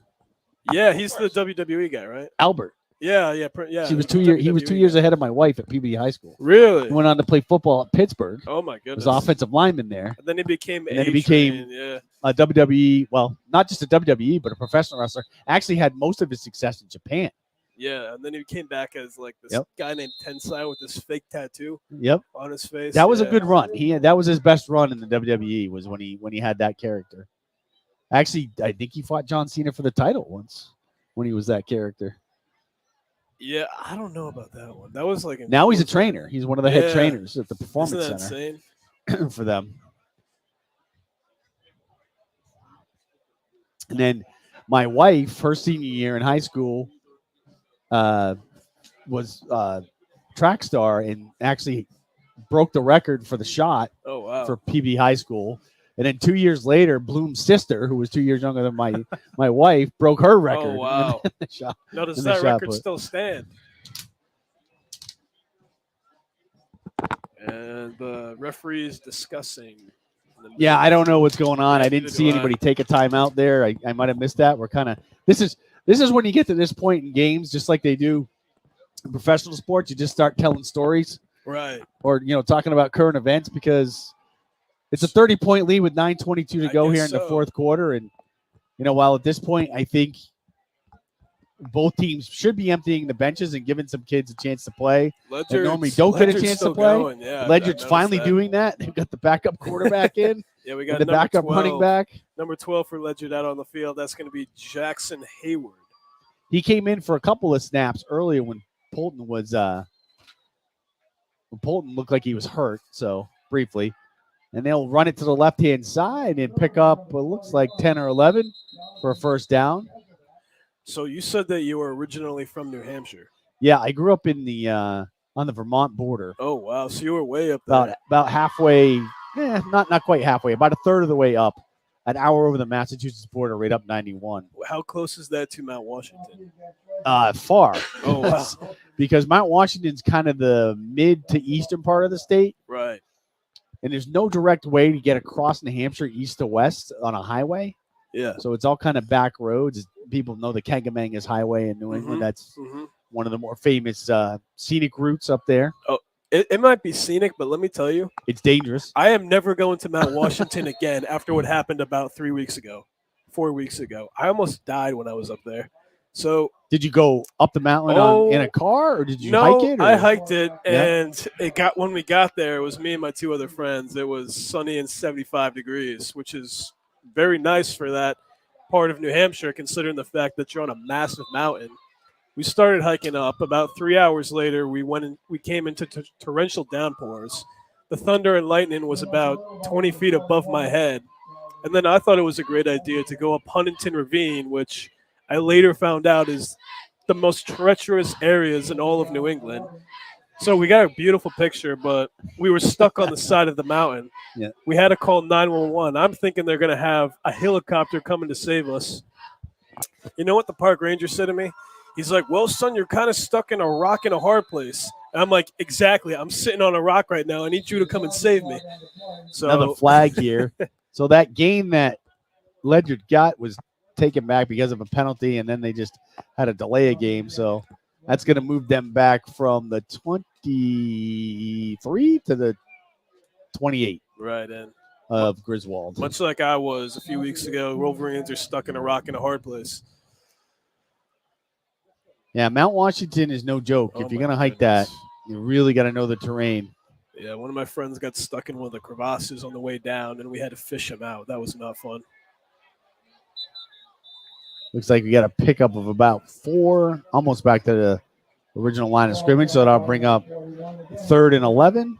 Yeah, he's the WWE guy, right? Albert. Yeah. He was 2 years. He was 2 years guy. ahead of my wife at PBD High School. Really? He went on to play football at Pittsburgh. Oh my Was goodness. offensive lineman there. And then he became. And then he became a WWE. Well, not just a WWE, but a professional wrestler. Actually, had most of his success in Japan. Yeah, and then he came back as like this guy named Tensai with this fake tattoo. Yep. On his face. That was a good run. That was his best run in the WWE. Was when he had that character. Actually, I think he fought John Cena for the title once when he was that character. Yeah, I don't know about that one. That was like now he's a trainer. He's one of the head trainers at the Performance Isn't that Center insane? for them. And then my wife, her senior year in high school, was track star and actually broke the record for the shot for PB High School. And then 2 years later, Bloom's sister, who was 2 years younger than my wife, broke her record. Oh, wow. Now, does that record still stand? And the referee's discussing. Yeah, I don't know what's going on. I didn't see anybody take a timeout there. I might have missed that. We're kind of this is when you get to this point in games, just like they do in professional sports. You just start telling stories, right? Or talking about current events because it's a 30-point lead with 9:22 to go here in the fourth quarter. And while at this point I think both teams should be emptying the benches and giving some kids a chance to play. That normally don't get a chance to play. Ledyard's finally doing that. They've got the backup quarterback in. Yeah, we got the backup 12, running back. Number 12 for Ledyard out on the field. That's going to be Jackson Hayward. He came in for a couple of snaps earlier when Polton was Polton looked like he was hurt, so briefly. And they'll run it to the left-hand side and pick up what looks like 10 or 11 for a first down. So you said that you were originally from New Hampshire. Yeah, I grew up in the on the Vermont border. Oh wow! So you were way up there. About halfway, not quite halfway, about a third of the way up. An hour over the Massachusetts border, right up 91. How close is that to Mount Washington? Far. Oh wow! Because Mount Washington's kind of the mid to eastern part of the state. Right. And there's no direct way to get across New Hampshire east to west on a highway. Yeah. So it's all kind of back roads. People know the Kagomangas Highway in New England. That's one of the more famous scenic routes up there. Oh, it might be scenic, but let me tell you. It's dangerous. I am never going to Mount Washington again after what happened about 4 weeks ago. I almost died when I was up there. So did you go up the mountain in a car or did you hike it? I hiked it, and when we got there, it was me and my two other friends. It was sunny and 75 degrees, which is very nice for that part of New Hampshire, considering the fact that you're on a massive mountain. We started hiking up. About 3 hours later, we came into torrential downpours. The thunder and lightning was about 20 feet above my head. And then I thought it was a great idea to go up Huntington Ravine, which I later found out is the most treacherous areas in all of New England. So we got a beautiful picture, but we were stuck on the side of the mountain. Yeah. We had to call 911. I'm thinking they're going to have a helicopter coming to save us. You know what the park ranger said to me? He's like, well, son, you're kind of stuck in a rock and a hard place. And I'm like, exactly. I'm sitting on a rock right now. I need you to come and save me. So another flag here. So that game that Ledyard got was taken back because of a penalty, and then they just had to delay a game. So that's going to move them back from the 23 to the 28. Right, and of Griswold. Much like I was a few weeks ago, Wolverines are stuck in a rock and a hard place. Yeah, Mount Washington is no joke. If you're going to hike that, you really got to know the terrain. Yeah, one of my friends got stuck in one of the crevasses on the way down, and we had to fish him out. That was not fun. Looks like we got a pickup of about 4, almost back to the original line of scrimmage. So that'll bring up 3rd and 11.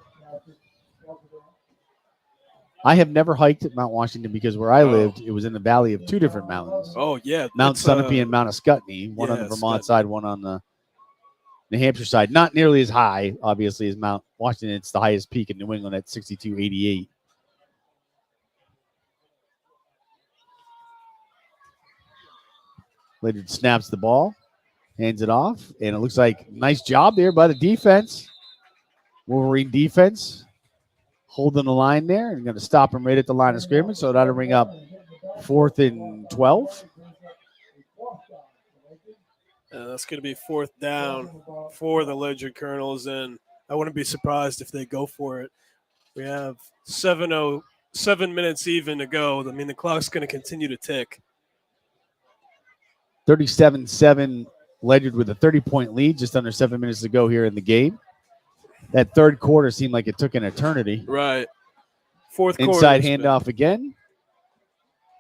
I have never hiked at Mount Washington because where I lived, it was in the valley of 2 different mountains. Oh, yeah. Mount Sunapee and Mount Ascutney, one on the Vermont side, one on the New Hampshire side. Not nearly as high, obviously, as Mount Washington. It's the highest peak in New England at 6288. Ledyard snaps the ball, hands it off, and it looks like nice job there by the defense. Wolverine defense. holding the line there and going to stop him right at the line of scrimmage. So that'll bring up 4th and 12. That's going to be 4th down for the Ledyard Colonels, and I wouldn't be surprised if they go for it. We have 7 minutes even to go. I mean, the clock's going to continue to tick. 37-7, Ledyard with a 30-point lead, just under 7 minutes to go here in the game. That third quarter seemed like it took an eternity. Right. Fourth quarter. Inside handoff again.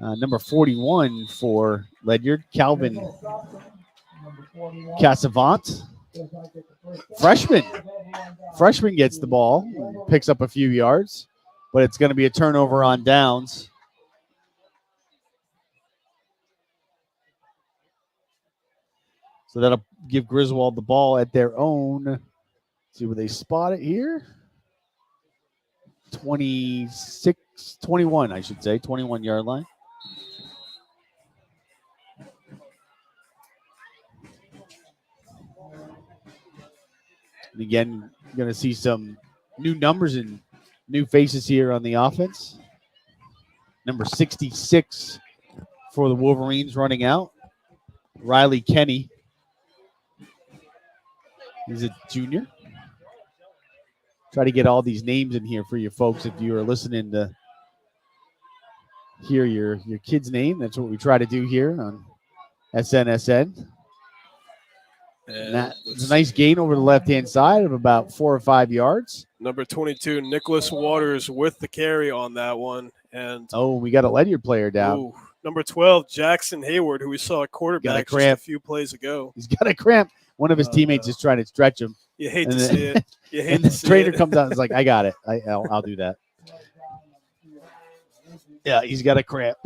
Number 41 for Ledyard, Calvin Casavant. Freshman gets the ball, picks up a few yards, but it's going to be a turnover on downs. So that'll give Griswold the ball at their own. Let's see where they spot it here. 21, I should say, 21-yard line. And again, you're going to see some new numbers and new faces here on the offense. Number 66 for the Wolverines running out, Riley Kenny. He's a junior. Try to get all these names in here for you folks if you are listening to hear your kid's name. That's what we try to do here on SNSN. And that's a nice gain over the left-hand side of about 4 or 5 yards. Number 22, Nicholas Waters with the carry on that one. And we got a Ledyard player down. Ooh, number 12, Jackson Hayward, who we saw at quarterback just a few plays ago. He's got a cramp. One of his teammates is trying to stretch him. You hate to see it. You hate and to the see trainer it. comes out and is like, I got it. I'll do that. Yeah, he's got a cramp.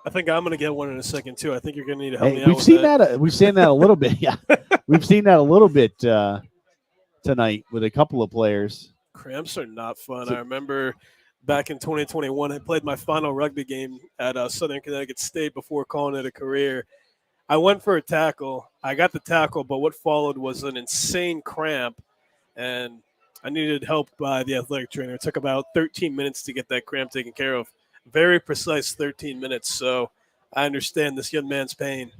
I think I'm going to get one in a second, too. I think you're going to need to help me out We've seen that a little bit. Yeah, we've seen that a little bit tonight with a couple of players. Cramps are not fun. I remember back in 2021, I played my final rugby game at Southern Connecticut State before calling it a career. I went for a tackle. I got the tackle, but what followed was an insane cramp, and I needed help by the athletic trainer. It took about 13 minutes to get that cramp taken care of. Very precise 13 minutes, so I understand this young man's pain.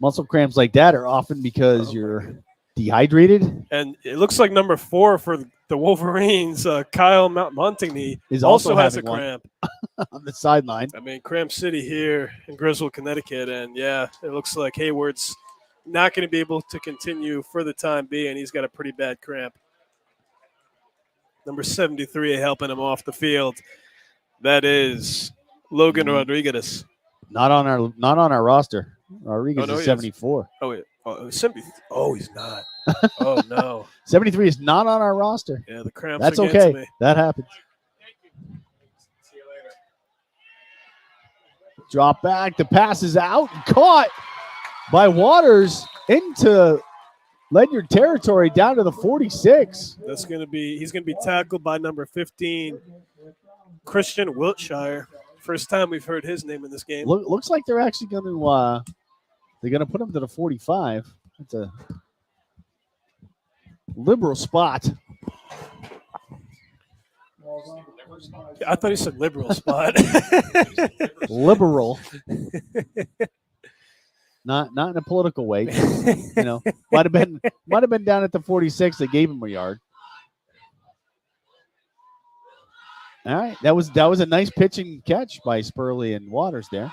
Muscle cramps like that are often because you're dehydrated. And it looks like number 4 for the Wolverines, Kyle Montigny, also has a cramp. On the sideline. I mean, Cramp City here in Griswold, Connecticut, and yeah, it looks like Hayward's not going to be able to continue for the time being. He's got a pretty bad cramp. Number 73 helping him off the field. That is Logan Rodriguez. Not on our roster. Rodriguez is 74. He's not. Oh no. 73 is not on our roster. Yeah, the cramps. That's are okay. me. That happens. See you later. Drop back. The pass is out. Caught by Waters into Ledyard territory down to the 46. He's going to be tackled by number 15, Christian Wiltshire. First time we've heard his name in this game. Looks like they're actually going to put him to the 45. It's a liberal spot. I thought he said liberal spot. Liberal. Not in a political way. Might have been down at the 46. They gave him a yard. All right, that was a nice pitching catch by Spurley and Waters there.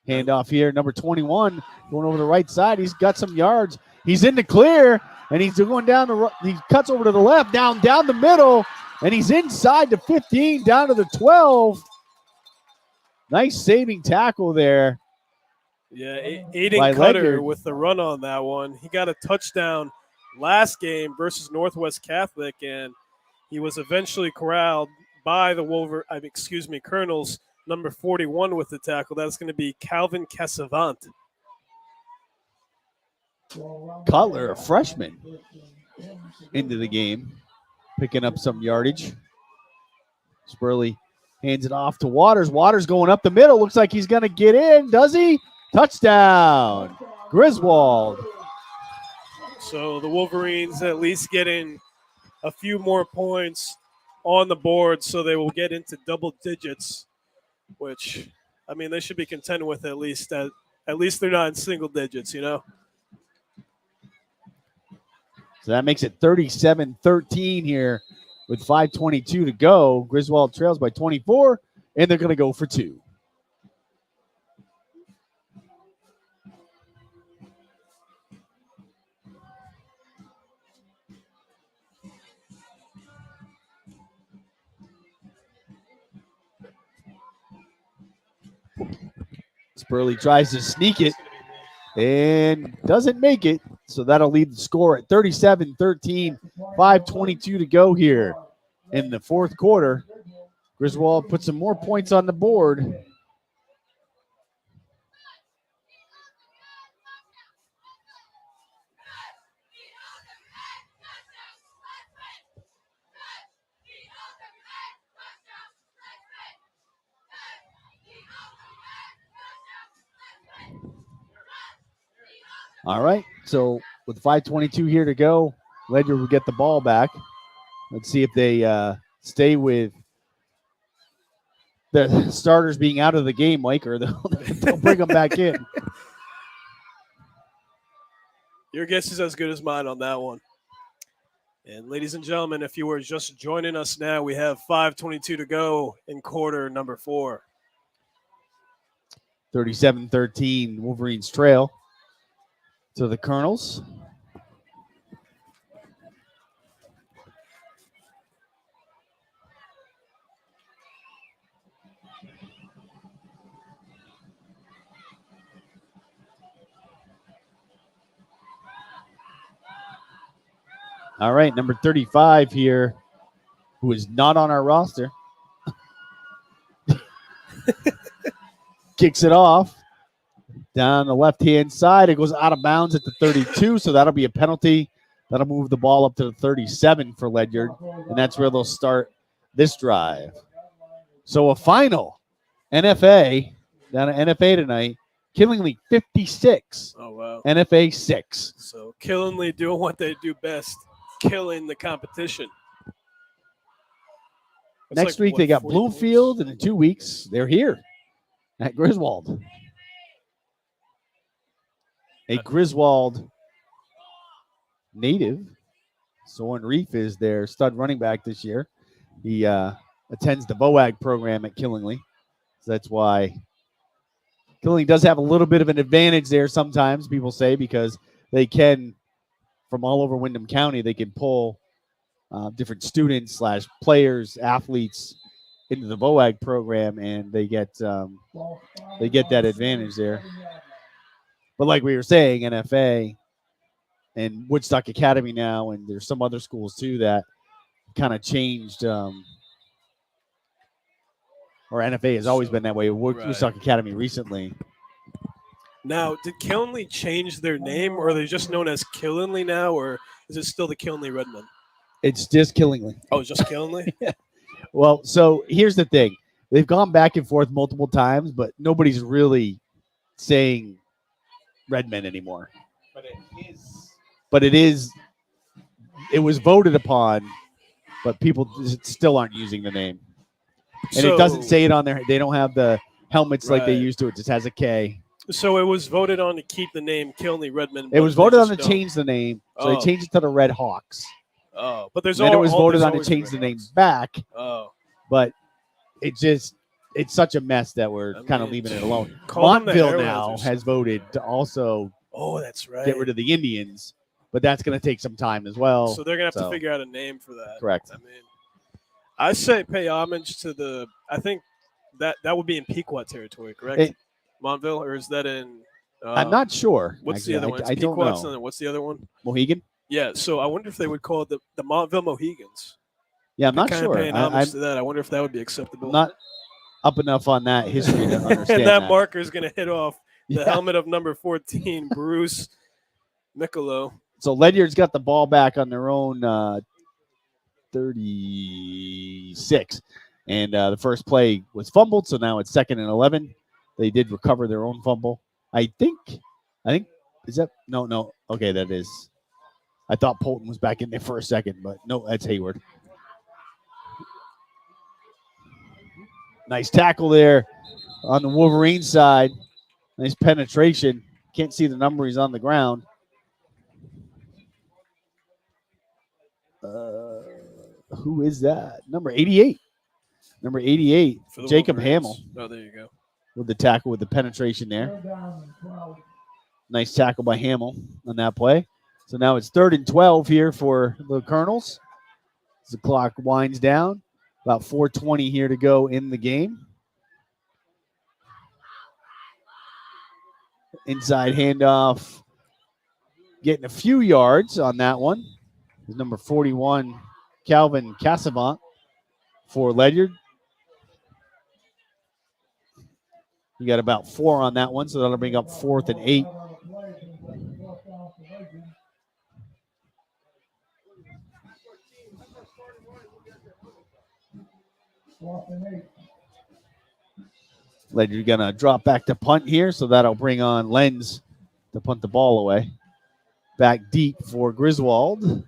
Handoff here, number 21 going over the right side. He's got some yards. He's in the clear, and he's going down he cuts over to the left, down the middle, and he's inside the 15, down to the 12. Nice saving tackle there. Yeah, Aiden Cutter Ledyard with the run on that one. He got a touchdown last game versus Northwest Catholic, and he was eventually corralled by the Colonels, number 41 with the tackle. That's going to be Calvin Casavant. Cutler, a freshman, into the game, picking up some yardage. Spurley hands it off to Waters. Waters going up the middle. Looks like he's going to get in. Does he? Touchdown, Griswold. So the Wolverines at least getting a few more points on the board, so they will get into double digits, which, I mean, they should be content with at least that. At least they're not in single digits, you know? So that makes it 37-13 here with 5:22 to go. Griswold trails by 24, and they're going to go for 2. Spurley tries to sneak it and doesn't make it. So that'll leave the score at 37-13, 5:22 to go here in the fourth quarter. Griswold put some more points on the board. All right, so with 5:22 here to go, Ledyard will get the ball back. Let's see if they stay with the starters being out of the game, Mike, or they'll bring them back in. Your guess is as good as mine on that one. And ladies and gentlemen, if you were just joining us now, we have 5:22 to go in quarter number 4. 37-13, Wolverines trail to the Colonels. All right, number 35 here, who is not on our roster. Kicks it off down the left-hand side. It goes out of bounds at the 32, so that'll be a penalty. That'll move the ball up to the 37 for Ledyard, and that's where they'll start this drive. So a final NFA, down at NFA tonight, Killingly 56. Oh, wow. NFA 6. So Killingly doing what they do best, killing the competition. It's Next week, what, they got 40 Bloomfield, points? and in 2 weeks, they're here at Griswold. A Griswold native. Soren Reef is their stud running back this year. He attends the VOAG program at Killingly. So that's why Killingly does have a little bit of an advantage there sometimes, people say, because they can, from all over Windham County, they can pull different students / players, athletes into the VOAG program, and they get that advantage there. But like we were saying, NFA and Woodstock Academy now, and there's some other schools too that kind of changed. Or NFA has always been that way. Woodstock Academy recently. Now, did Killingly change their name, or are they just known as Killingly now, or is it still the Killingly Redmen? It's just Killingly. Oh, it's just Killingly? Yeah. Well, so here's the thing. They've gone back and forth multiple times, but nobody's really saying Redmen anymore. But it was voted upon, but people still aren't using the name. And it doesn't say it on there. They don't have the helmets like they used to. It just has a K. So it was voted on to keep the name Killingly Redmen. It was voted on to change the name, so they changed it to the Red Hawks. Oh, but there's then it was voted on to always change Red the name Hawks. back. Oh, But it's such a mess that we're kind of leaving it alone. call them the Montville Arrowheads now or has voted to also that's right. get rid of the Indians, but that's going to take some time as well. So they're gonna have to figure out a name for that. Correct. I mean, I say pay homage to the. I think that would be in Pequot territory, correct? Montville, or is that in? I'm not sure. What's actually. the other one? It's I don't Pequot's, know. and then what's the other one? Mohegan? Yeah. So I wonder if they would call it the Montville Mohegans. Yeah, I'm not Kind sure. of paying homage to that. I wonder if that would be acceptable. I'm not up enough on that history to understand and that marker is going to hit off the Yeah. helmet of number 14, Bruce Michelow. So Ledyard's got the ball back on their own 36. And the first play was fumbled, so now it's 2nd and 11. They did recover their own fumble. I think, is that, no. Okay, that is. I thought Polton was back in there for a second, but no, that's Hayward. Nice tackle there on the Wolverine side. Nice penetration. Can't see the number. He's on the ground. Who is that? Number 88. Number 88, Jacob Hamill. Oh, there you go. With the tackle, with the penetration there. Nice tackle by Hamill on that play. So now it's 3rd and 12 here for the Colonels. As the clock winds down. About 4:20 here to go in the game. Inside handoff. Getting a few yards on that one. Is number 41, Calvin Cassavant for Ledyard. You got about 4 on that one, so that'll bring up 4th and 8. Ledyard gonna drop back to punt here, so that'll bring on Lenz to punt the ball away. Back deep for Griswold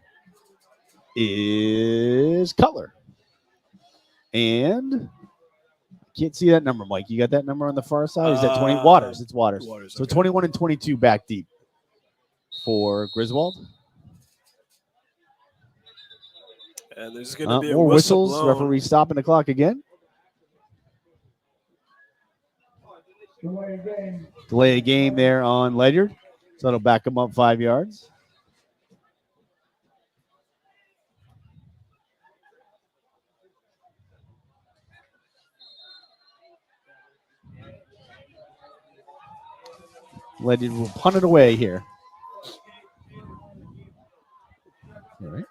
is Cutler. And can't see that number, Mike. You got that number on the far side? Or is that 20? Waters. It's Waters. So okay. 21 and 22 back deep for Griswold. And there's going to be a more whistle whistles. blown. Referee stopping the clock again. Delay a game there on Ledyard. So that'll back him up 5 yards. Ledyard will punt it away here. All right.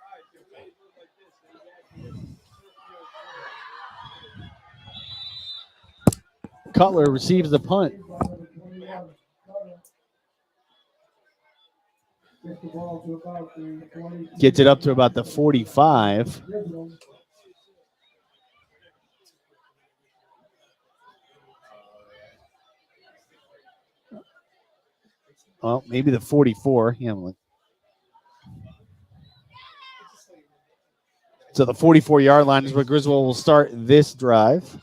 Cutler receives the punt. Gets it up to about the 45. Well, maybe the 44. Hamlin. So the 44-yard line is where Griswold will start this drive.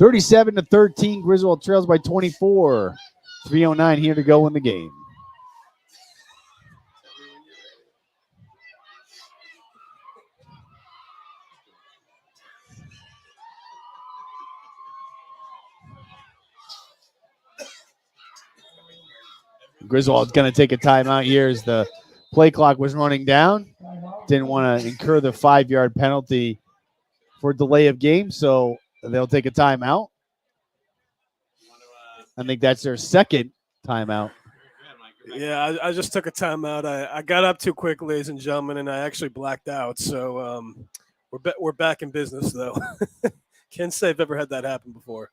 (37-13). Griswold trails by 24. 3:09 here to go in the game. Griswold's going to take a timeout here as the play clock was running down. Didn't want to incur the 5-yard penalty for delay of game, so they'll take a timeout. I think that's their second timeout. Yeah, I just took a timeout. I got up too quick, ladies and gentlemen, and I actually blacked out. So we're back in business, though. Can't say I've ever had that happen before.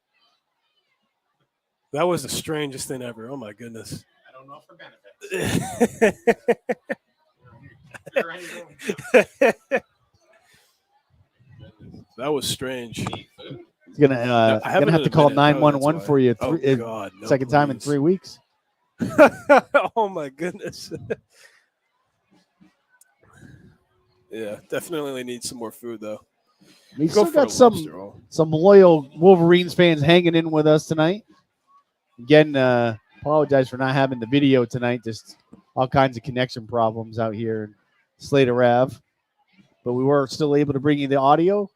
That was the strangest thing ever. Oh, my goodness. I don't know for benefits. That was strange. He's gonna have to call 911 for you. Second time in 3 weeks. Oh my goodness. Yeah, definitely need some more food though. We still got some loyal Wolverines fans hanging in with us tonight. Again, apologize for not having the video tonight. Just all kinds of connection problems out here in Slater Ave. But we were still able to bring you the audio.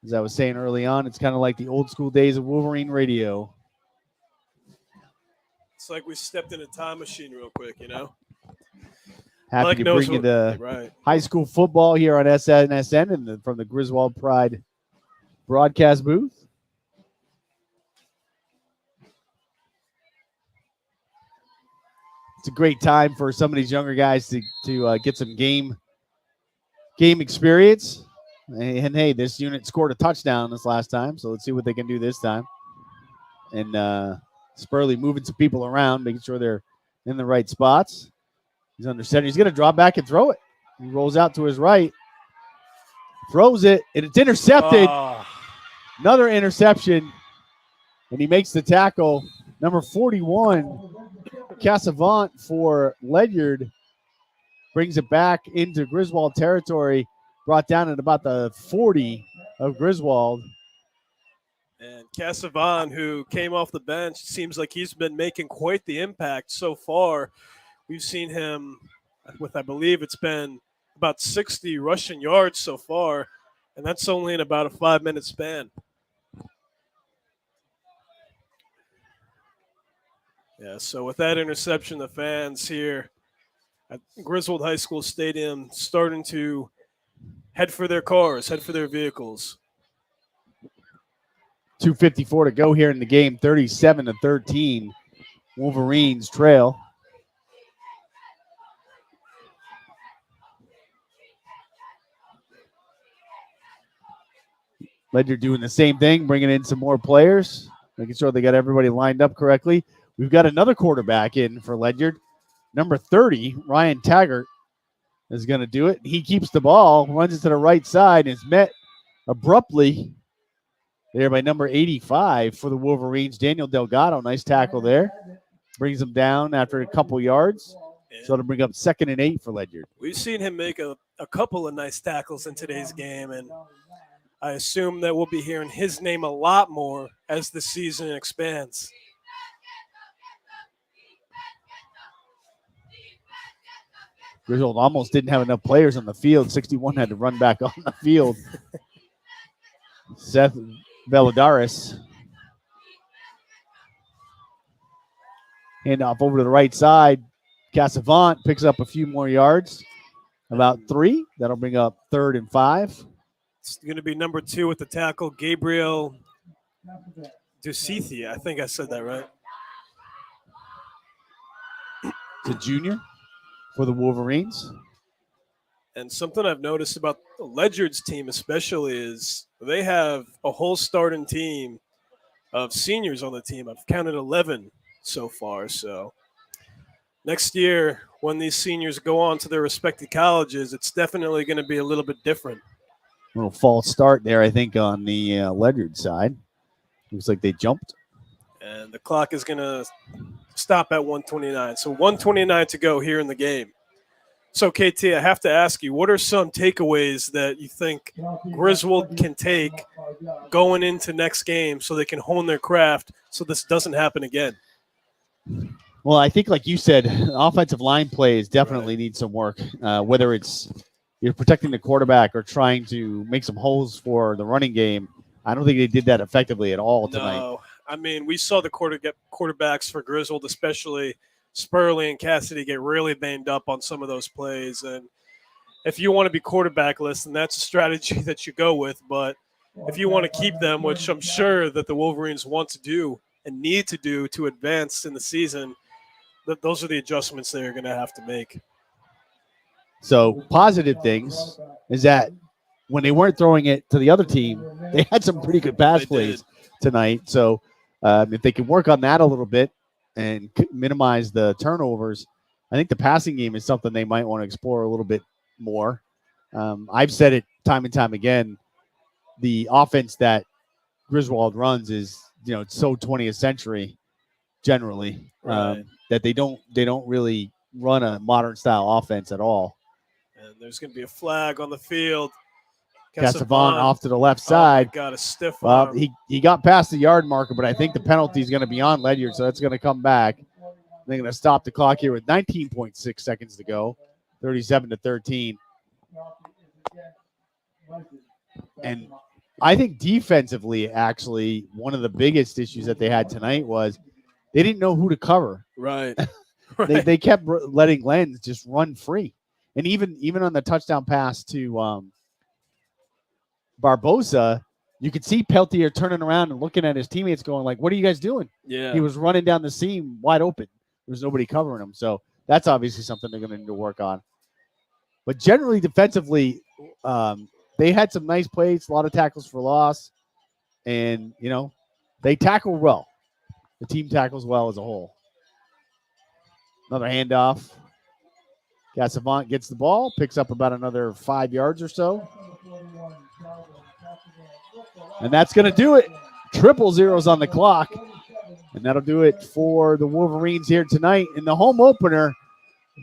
As I was saying early on, it's kind of like the old school days of Wolverine radio. It's like we stepped in a time machine real quick, you know? Happy to bring you the high school football here on SNSN and from the Griswold Pride broadcast booth. It's a great time for some of these younger guys to get some game experience. And hey, this unit scored a touchdown this last time, so let's see what they can do this time. And Spurley moving some people around, making sure they're in the right spots. He's under center. He's going to drop back and throw it. He rolls out to his right, throws it, and it's intercepted. Another interception, and he makes the tackle. Number 41, Cassavant for Ledyard, brings it back into Griswold territory, brought down at about the 40 of Griswold. And Cassavant, who came off the bench, seems like he's been making quite the impact so far. We've seen him with, I believe it's been about 60 rushing yards so far, and that's only in about a 5-minute span. Yeah, so with that interception, the fans here at Griswold High School Stadium starting to head for their cars, head for their vehicles. 2:54 to go here in the game, 37-13. Wolverines trail. Ledyard doing the same thing, bringing in some more players, making sure they got everybody lined up correctly. We've got another quarterback in for Ledyard. Number 30, Ryan Taggart, is going to do it. He keeps the ball, runs it to the right side, and is met abruptly there by number 85 for the Wolverines, Daniel Delgado. Nice tackle there. Brings him down after a couple yards. So it'll bring up 2nd and 8 for Ledyard. We've seen him make a couple of nice tackles in today's game, and I assume that we'll be hearing his name a lot more as the season expands. Griswold almost didn't have enough players on the field. 61 had to run back on the field. Seth Valadares. Hand off over to the right side. Cassavant picks up a few more yards. About 3. That'll bring up 3rd and 5. It's going to be number 2 with the tackle, Gabriel Ducithi. I think I said that right. It's a junior for the Wolverines. And something I've noticed about the Ledyard's team especially is they have a whole starting team of seniors on the team. I've counted 11 so far. So next year, when these seniors go on to their respective colleges, it's definitely going to be a little bit different. A little false start there, I think, on the Ledyard side. Looks like they jumped. And the clock is going to stop at 1:29. So 1:29 to go here in the game. So, KT, I have to ask you, what are some takeaways that you think Griswold can take going into next game so they can hone their craft so this doesn't happen again? Well, I think, like you said, offensive line plays definitely need some work, whether it's you're protecting the quarterback or trying to make some holes for the running game. I don't think they did that effectively at all tonight. No, I mean, we saw the quarterbacks for Griswold, especially Spurley and Cassidy, get really banged up on some of those plays. And if you want to be quarterbackless, then that's a strategy that you go with. But if you want to keep them, which I'm sure that the Wolverines want to do and need to do to advance in the season, those are the adjustments they're going to have to make. So positive things is that when they weren't throwing it to the other team, they had some pretty good pass plays tonight. So if they can work on that a little bit and minimize the turnovers, I think the passing game is something they might want to explore a little bit more. I've said it time and time again. The offense that Griswold runs is, it's so 20th century generally, Right. that they don't really run a modern style offense at all. And there's going to be a flag on the field. Cassavant off to the left side. Got a stiff Well, arm. he got past the yard marker, but I think the penalty is going to be on Ledyard, so that's going to come back. They're going to stop the clock here with 19.6 seconds to go, 37-13. And I think defensively, actually, one of the biggest issues that they had tonight was they didn't know who to cover. Right. They kept letting Lenz just run free. And even on the touchdown pass to Barbosa, you could see Peltier turning around and looking at his teammates going like, what are you guys doing? Yeah. He was running down the seam wide open. There was nobody covering him. So that's obviously something they're going to need to work on. But generally, defensively, they had some nice plays, a lot of tackles for loss. And, they tackle well. The team tackles well as a whole. Another handoff. Cassavant gets the ball, picks up about another 5 yards or so. And that's going to do it. Triple zeros on the clock. And that'll do it for the Wolverines here tonight. In the home opener,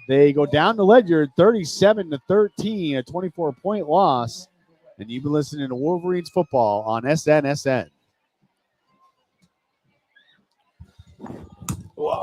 they go down to Ledyard 37-13, a 24-point loss. And you've been listening to Wolverines football on SNSN.